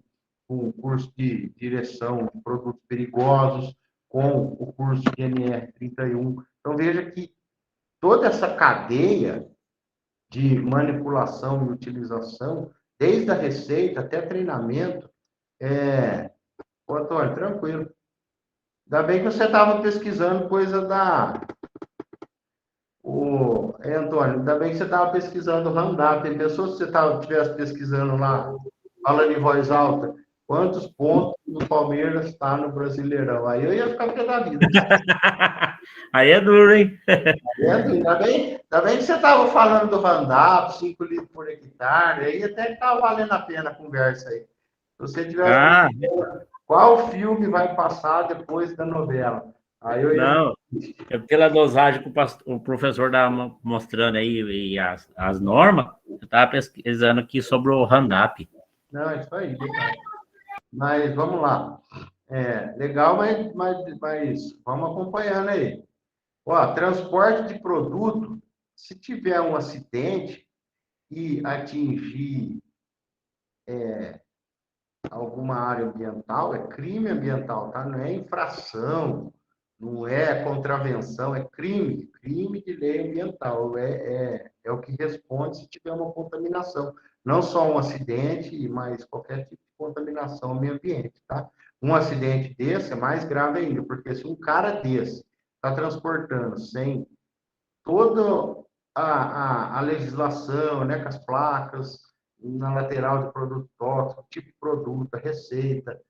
curso de direção de produtos perigosos, com o curso de NR31. Então, veja que toda essa cadeia de manipulação e utilização, desde a receita até treinamento, Ô, Antônio, tranquilo. Ainda bem que você estava pesquisando coisa Antônio, ainda bem que você estava pesquisando o Randap. Tem pessoas que você estivesse pesquisando lá, falando em voz alta, quantos pontos o Palmeiras está no Brasileirão. Aí eu ia ficar pé da vida. Aí é duro, hein? Ainda bem que você estava falando do Randap, 5 litros por hectare, aí até que estava valendo a pena a conversa aí. Se você tivesse Ah, qual filme vai passar depois da novela? Aí eu ia... não. É pela dosagem que o professor estava mostrando aí e as normas, eu estava pesquisando aqui sobre o Randap. Não, é isso aí. Mas vamos lá. Legal, mas vamos acompanhando aí. Ó, transporte de produto, se tiver um acidente e atingir alguma área ambiental, é crime ambiental, tá? Não é infração, não é contravenção, é crime de lei ambiental. É o que responde se tiver uma contaminação. Não só um acidente, mas qualquer tipo de contaminação ao meio ambiente, tá? Um acidente desse é mais grave ainda, porque se um cara desse está transportando sem toda a legislação, né, com as placas na lateral de produto tóxico, tipo de produto, a receita,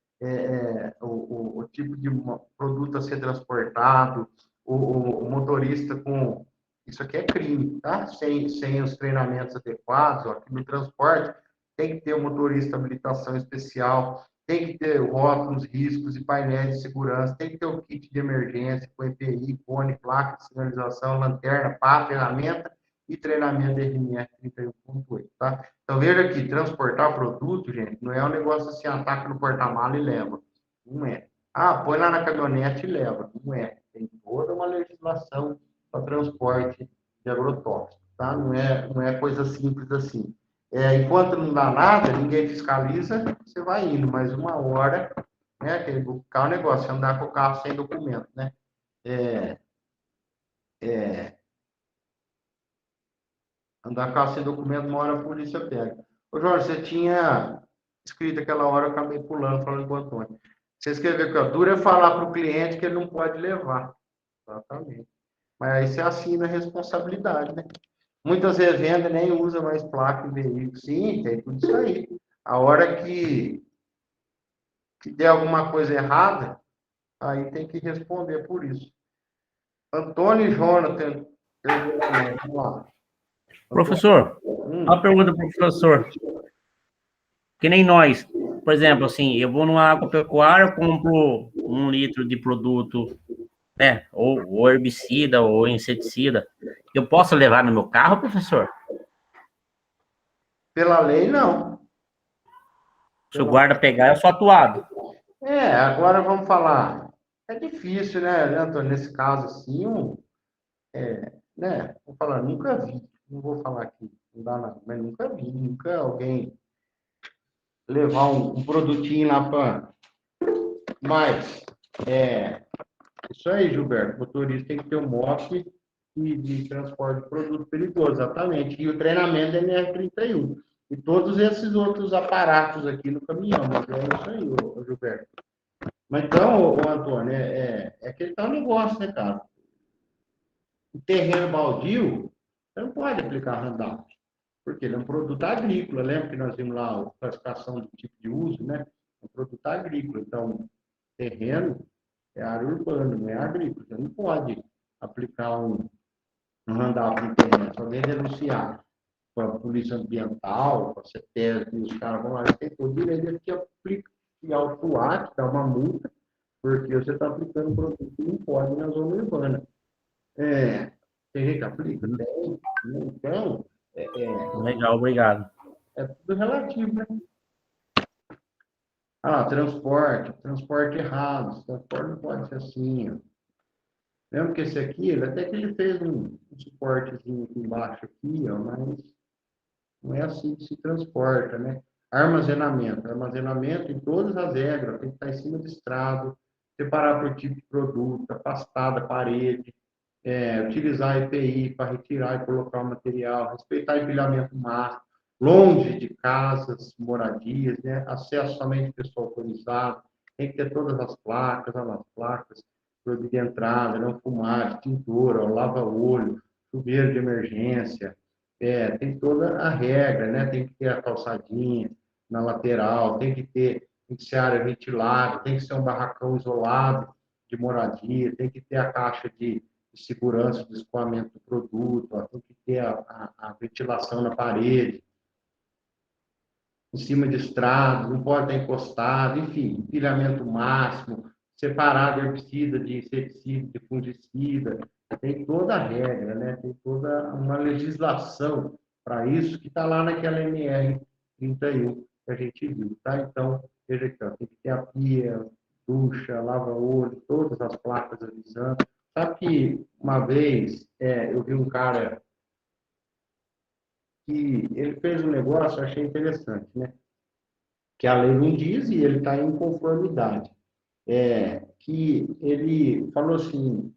o tipo de produto a ser transportado, o motorista com... Isso aqui é crime, tá? Sem os treinamentos adequados, ó, aqui no transporte, tem que ter o motorista habilitação especial, tem que ter rótulos, riscos e painéis de segurança, tem que ter o kit de emergência com EPI, cone, placa de sinalização, lanterna, pá, ferramenta e treinamento de RMR 31.8, tá? Então, veja aqui, transportar produto, gente, não é um negócio assim, ataca no porta-mala e leva. Não é. Ah, põe lá na caminhonete e leva. Não é. Tem toda uma legislação para transporte de agrotóxicos, tá? Não é coisa simples assim. Enquanto não dá nada, ninguém fiscaliza, você vai indo, mas uma hora, né, que o carro é um negócio, andar com o carro sem documento, né? Andar com o carro sem documento, uma hora a polícia pega. Ô, Jorge, você tinha escrito aquela hora, eu acabei pulando, falando com o Antônio. Você escreveu aqui, ó, duro é falar para o cliente que ele não pode levar. Exatamente. Mas aí você assina a responsabilidade, né? Muitas revendas nem usam mais placa em veículo. Sim, tem tudo isso aí. A hora que der alguma coisa errada, aí tem que responder por isso. Antônio e Jonathan, vamos lá. Professor, uma pergunta para o professor. Que nem nós, por exemplo, assim, eu vou numa agropecuária, eu compro 1 litro de produto, né, ou herbicida, ou inseticida. Eu posso levar no meu carro, professor? Pela lei, não. Se o guarda pegar, eu sou atuado. Agora vamos falar. É difícil, né, Antônio? Nesse caso, assim, né? Vou falar, nunca vi. Não vou falar aqui, não dá nada, mas nunca vi. Nunca alguém levar um produtinho lá para... Mas, isso aí, Gilberto. O motorista tem que ter um MOP de transporte de produto perigoso, exatamente. E o treinamento da NR31. E todos esses outros aparatos aqui no caminhão. Mas é isso aí, ô Gilberto. Mas então, ô Antônio, aquele tal negócio, né, cara? O terreno baldio, você não pode aplicar Roundup, porque ele é um produto agrícola. Lembra que nós vimos lá a classificação do tipo de uso, né? É um produto agrícola. Então, terreno é área urbana, não é agrícola. Você não pode aplicar um Roundup no terreno, só vem denunciar. para a polícia ambiental, para a CETESB, os caras vão lá e tem todo o direito de autuar, dar uma multa, porque você está aplicando um produto que não pode na zona urbana. Tem gente que aplica? Tem. Então, Legal, obrigado. é tudo relativo, né? Transporte errado, esse transporte não pode ser assim, ó. Mesmo que esse aqui, até que ele fez um suportezinho aqui embaixo, aqui, ó, mas não é assim que se transporta, né? Armazenamento em todas as regras, tem que estar em cima de estrado, separar por tipo de produto, afastar da parede, utilizar EPI para retirar e colocar o material, respeitar empilhamento máximo, longe de casas, moradias, né? Acesso somente de pessoa autorizada, tem que ter todas as placas, produto de entrada, não fumar, extintor, lava-olho, chuveiro de emergência, tem toda a regra, né? Tem que ter a calçadinha na lateral, tem que ser área ventilada, tem que ser um barracão isolado de moradia, tem que ter a caixa de segurança de escoamento do produto, ó, tem que ter a ventilação na parede, em cima de estrada, não pode estar encostado, enfim, empilhamento máximo, separar de herbicida, de inseticida, de fungicida, tem toda a regra, né? Tem toda uma legislação para isso que está lá naquela MR 31 que a gente viu, tá? Então, veja aqui, ó, tem que ter a pia, ducha, lava-olho, todas as placas avisando. Sabe que uma vez eu vi um cara que ele fez um negócio, eu achei interessante, né? Que a lei não diz e ele está em conformidade. Que ele falou assim,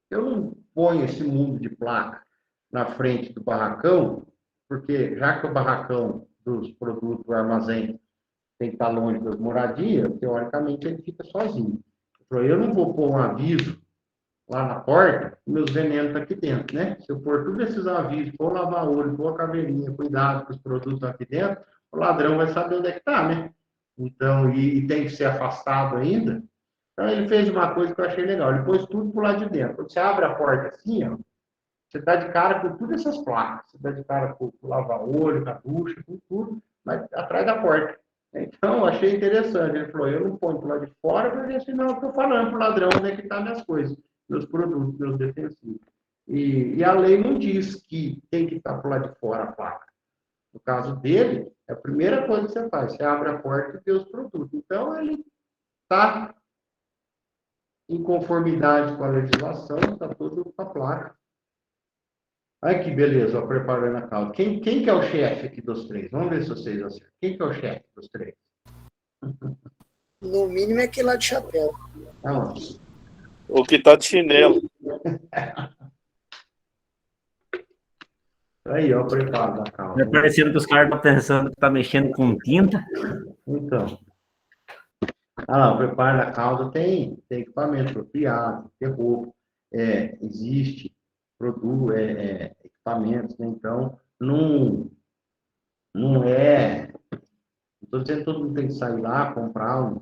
eu não ponho esse mundo de placa na frente do barracão, porque já que o barracão dos produtos do armazém tem que estar longe das moradias, teoricamente ele fica sozinho. Ele falou, eu não vou pôr um aviso lá na porta, meus venenos estão aqui dentro, né? Se eu pôr todos esses avisos, for lavar olho, for a caveirinha, cuidado com os produtos aqui dentro, o ladrão vai saber onde é que está, né? Então, e tem que ser afastado ainda. Então, ele fez uma coisa que eu achei legal. Ele pôs tudo pro lado de dentro. Quando você abre a porta assim, ó, você está de cara com todas essas placas. Você está de cara com o lava-olho, com a ducha, com tudo, mas atrás da porta. Então, eu achei interessante. Ele falou, eu não ponho pro lado de fora, porque senão eu estou falando pro ladrão onde é que estão minhas coisas, meus produtos, meus defensivos. E a lei não diz que tem que estar pro lado de fora a placa. No caso dele, é a primeira coisa que você faz. Você abre a porta e vê os produtos. Então, ele está em conformidade com a legislação, está tudo com a placa. Olha que beleza, ó, preparando a calda. Quem que é o chefe aqui dos três? Vamos ver se vocês acertam. Quem que é o chefe dos três? No mínimo é aquele lá de chapéu. Aonde? O que tá de chinelo. Aí, ó, preparo da calda. É parecendo que os caras estão pensando que tá mexendo com tinta. Então. Lá, o preparo da calda tem equipamento apropriado, tem roupa, existe produto, equipamentos, né? Então, não estou dizendo que todo mundo tem que sair lá, comprar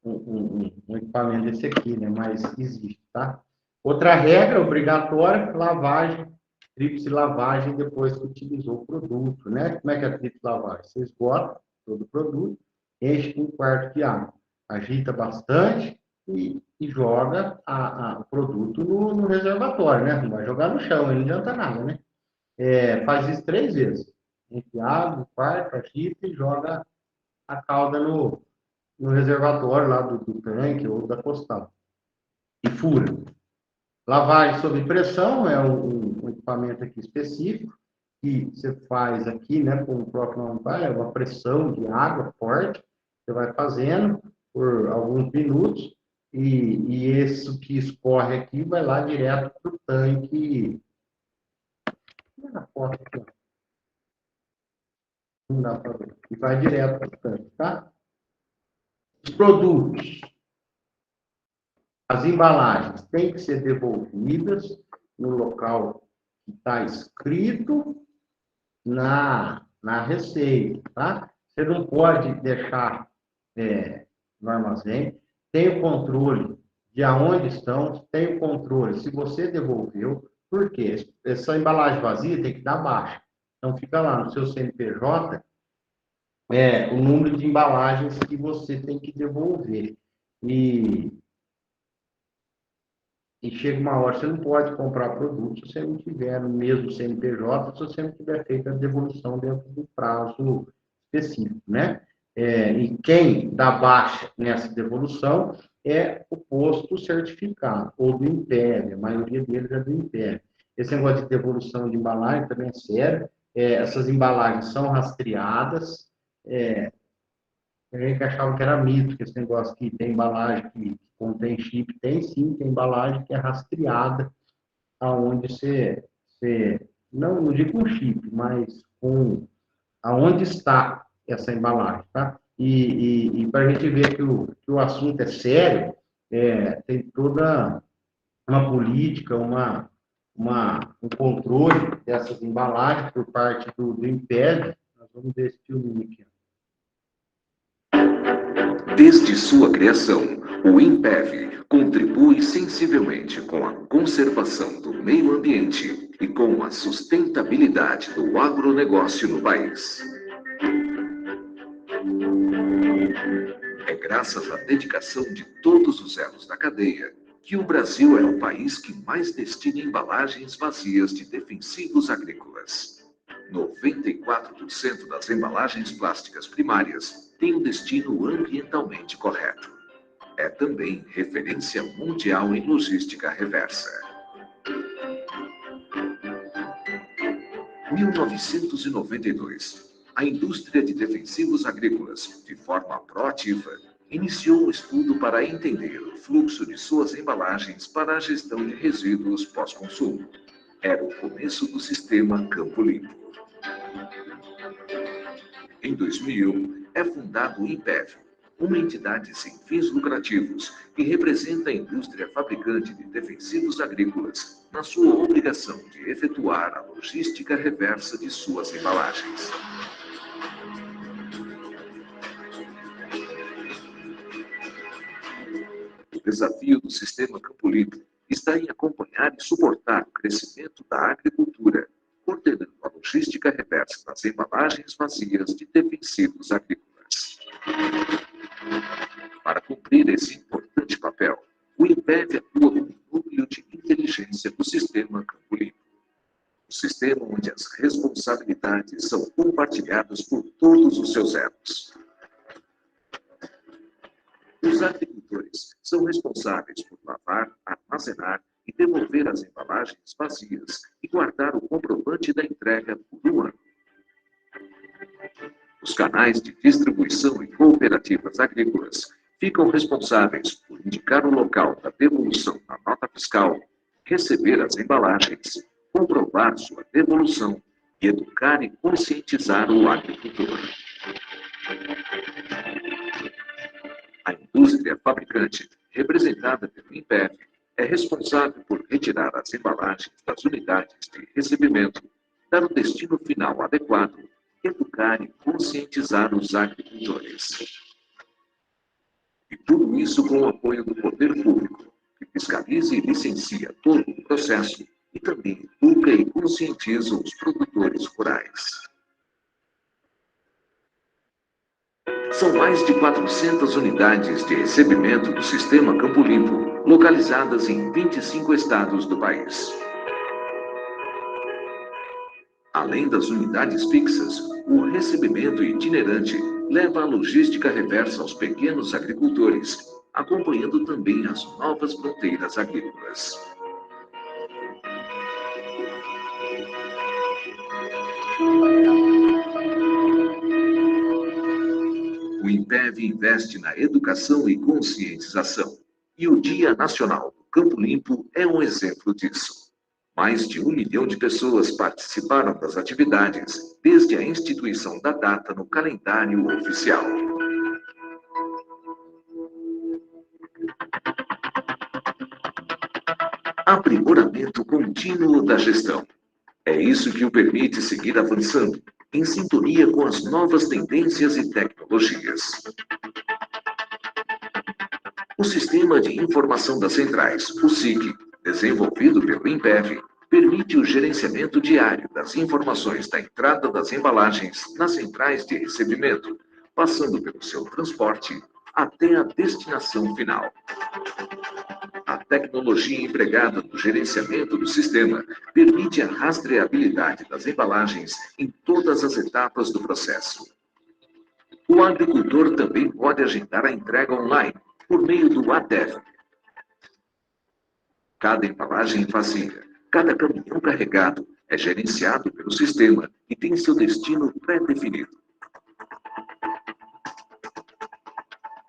um equipamento desse aqui, né? Mas existe, tá? Outra regra obrigatória, lavagem, tríplice lavagem depois que utilizou o produto, né? Como é que é a tríplice lavagem? Você esgota todo o produto, enche com um quarto de água, agita bastante e joga o produto no reservatório, né? Não vai jogar no chão, não adianta nada, né? Faz isso 3 vezes. Enche água, quarto, agita e joga a calda no reservatório lá do tanque ou da postal. E fura. Lavagem sob pressão é um equipamento aqui específico que você faz aqui, né, como o próprio nome fala, é uma pressão de água forte, você vai fazendo por alguns minutos e esse que escorre aqui vai lá direto para o tanque. Na foto aqui, ó. Não dá para ver. E vai direto para o tanque, tá? Os produtos. As embalagens têm que ser devolvidas no local que está escrito na receita, tá? Você não pode deixar no armazém. Tem o controle de aonde estão, tem o controle se você devolveu, Por quê? Essa embalagem vazia tem que dar baixa. Então, fica lá no seu CNPJ o número de embalagens que você tem que devolver. E chega uma hora, você não pode comprar produto se você não tiver no mesmo CNPJ, se você não tiver feito a devolução dentro do prazo específico, né? E quem dá baixa nessa devolução é o posto certificado, ou do Império, a maioria deles é do Império. Esse negócio de devolução de embalagem também é sério. Essas embalagens são rastreadas. A gente achava que era mito, que esse negócio que tem embalagem que contém chip, tem sim, tem embalagem que é rastreada, aonde não digo com chip, mas aonde está essa embalagem, tá? E para a gente ver que o assunto é sério, tem toda uma política, um controle dessas embalagens por parte do Império. Nós vamos ver esse filme aqui. Desde sua criação, o INPEV contribui sensivelmente com a conservação do meio ambiente e com a sustentabilidade do agronegócio no país. É graças à dedicação de todos os elos da cadeia que o Brasil é o país que mais destina embalagens vazias de defensivos agrícolas. 94% das embalagens plásticas primárias têm um destino ambientalmente correto. É também referência mundial em logística reversa. 1992, a indústria de defensivos agrícolas, de forma proativa, iniciou um estudo para entender o fluxo de suas embalagens para a gestão de resíduos pós-consumo. Era o começo do sistema Campo Limpo. Em 2001, é fundado o INPEV, uma entidade sem fins lucrativos que representa a indústria fabricante de defensivos agrícolas na sua obrigação de efetuar a logística reversa de suas embalagens. O desafio do sistema Campo Limpo está em acompanhar e suportar o crescimento da agricultura, coordenando a logística reversa das embalagens vazias de defensivos agrícolas. Para cumprir esse importante papel, o INPEV atua como núcleo de inteligência do sistema Campo Limpo. Um sistema onde as responsabilidades são compartilhadas por todos os seus elos. Os agricultores são responsáveis por lavar, armazenar e devolver as embalagens vazias e guardar o comprovante da entrega por um ano. Os canais de distribuição e cooperativas agrícolas ficam responsáveis por indicar o local da devolução na nota fiscal, receber as embalagens, comprovar sua devolução e educar e conscientizar o agricultor. A indústria fabricante, representada pelo INPEV, é responsável por retirar as embalagens das unidades de recebimento, dar o destino final adequado, educar e conscientizar os agricultores. E tudo isso com o apoio do poder público, que fiscaliza e licencia todo o processo e também educa e conscientiza os produtores rurais. São mais de 400 unidades de recebimento do sistema Campo Limpo, localizadas em 25 estados do país. Além das unidades fixas, o recebimento itinerante leva a logística reversa aos pequenos agricultores, acompanhando também as novas fronteiras agrícolas. O INPEV investe na educação e conscientização, e o Dia Nacional do Campo Limpo é um exemplo disso. Mais de 1 milhão de pessoas participaram das atividades, desde a instituição da data no calendário oficial. Aprimoramento contínuo da gestão. É isso que o permite seguir avançando, em sintonia com as novas tendências e tecnologias. O Sistema de Informação das Centrais, o SIC, desenvolvido pelo INPEV, permite o gerenciamento diário das informações da entrada das embalagens nas centrais de recebimento, passando pelo seu transporte até a destinação final. A tecnologia empregada no gerenciamento do sistema permite a rastreabilidade das embalagens em todas as etapas do processo. O agricultor também pode agendar a entrega online por meio do ATEV. Cada embalagem vazia, cada caminhão carregado é gerenciado pelo sistema e tem seu destino pré-definido.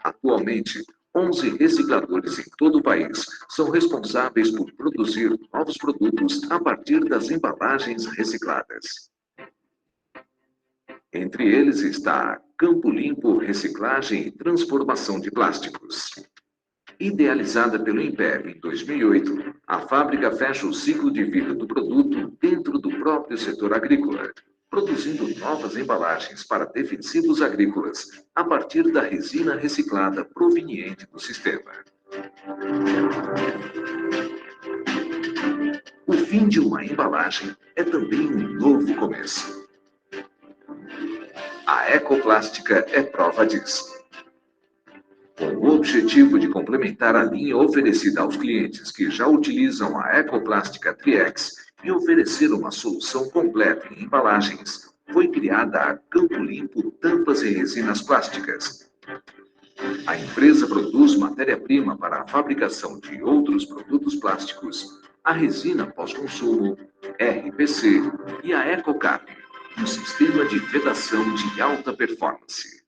Atualmente, 11 recicladores em todo o país são responsáveis por produzir novos produtos a partir das embalagens recicladas. Entre eles está a Campo Limpo Reciclagem e Transformação de Plásticos. Idealizada pelo INPEV em 2008, a fábrica fecha o ciclo de vida do produto dentro do próprio setor agrícola, produzindo novas embalagens para defensivos agrícolas a partir da resina reciclada proveniente do sistema. O fim de uma embalagem é também um novo começo. A Ecoplástica é prova disso. Com o objetivo de complementar a linha oferecida aos clientes que já utilizam a Ecoplástica Triex e oferecer uma solução completa em embalagens, foi criada a Campo Limpo Tampas e Resinas Plásticas. A empresa produz matéria-prima para a fabricação de outros produtos plásticos, a resina pós-consumo, RPC e a EcoCap, um sistema de vedação de alta performance.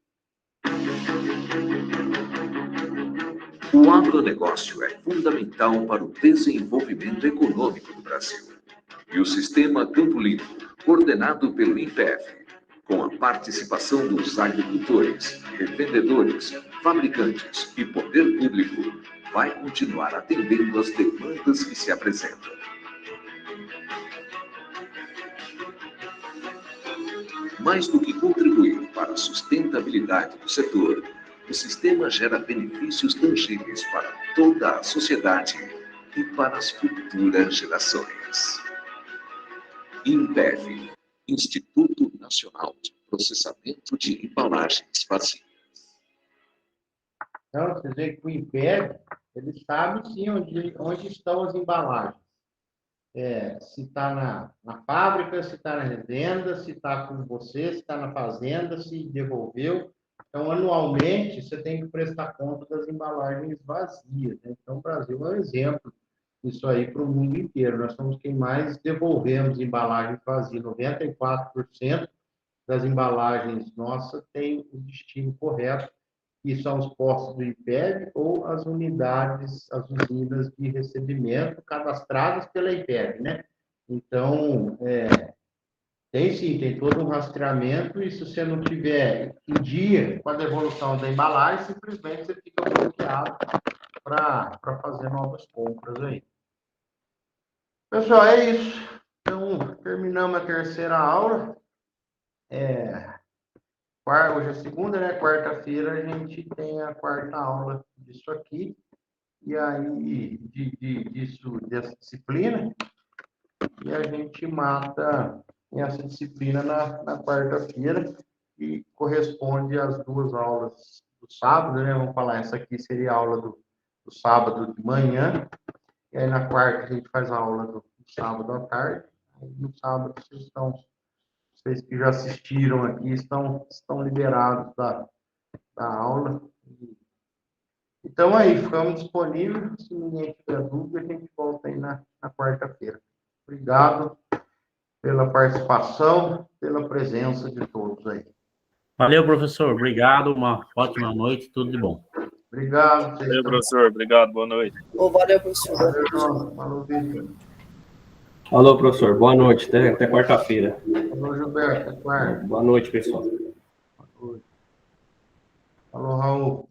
O agronegócio é fundamental para o desenvolvimento econômico do Brasil. E o sistema Campo Limpo, coordenado pelo INPEV, com a participação dos agricultores, revendedores, fabricantes e poder público, vai continuar atendendo às demandas que se apresentam. Mais do que contribuir para a sustentabilidade do setor, o sistema gera benefícios tangíveis para toda a sociedade e para as futuras gerações. INPEV, Instituto Nacional de Processamento de Embalagens Vazias. Então, quer dizer que o INPEV, ele sabe sim onde estão as embalagens. Se está na fábrica, se está na revenda, se está com você, se está na fazenda, se devolveu. Então, anualmente, você tem que prestar conta das embalagens vazias, né? Então, o Brasil é um exemplo disso aí para o mundo inteiro. Nós somos quem mais devolvemos embalagens vazias. 94% das embalagens nossas tem o destino correto, que são os postos do INPEV ou as unidades, as usinas de recebimento cadastradas pela INPEV, né? Então, tem todo um rastreamento, e se você não tiver em dia com a devolução da embalagem, simplesmente você fica bloqueado para fazer novas compras aí. Pessoal, é isso. Então, terminamos a terceira aula. Hoje é segunda, né? Quarta-feira a gente tem a quarta aula disso aqui. E aí, dessa disciplina, e a gente mata essa disciplina na quarta-feira, que corresponde às duas aulas do sábado, né? Vamos falar, essa aqui seria a aula do sábado de manhã, e aí na quarta a gente faz a aula do sábado à tarde. Aí no sábado vocês que já assistiram aqui estão liberados da aula. Então aí, ficamos disponíveis. Se ninguém tiver dúvida, a gente volta aí na quarta-feira. Obrigado pela participação, pela presença de todos aí. Valeu, professor. Obrigado. Uma ótima noite. Tudo de bom. Obrigado. Valeu, professor. Obrigado. Boa noite. Valeu, professor. Valeu, João. Falou, Vitor. Alô, professor. Boa noite. Até quarta-feira. Falou, Gilberto. Até quarta. Boa noite, pessoal. Falou, Raul.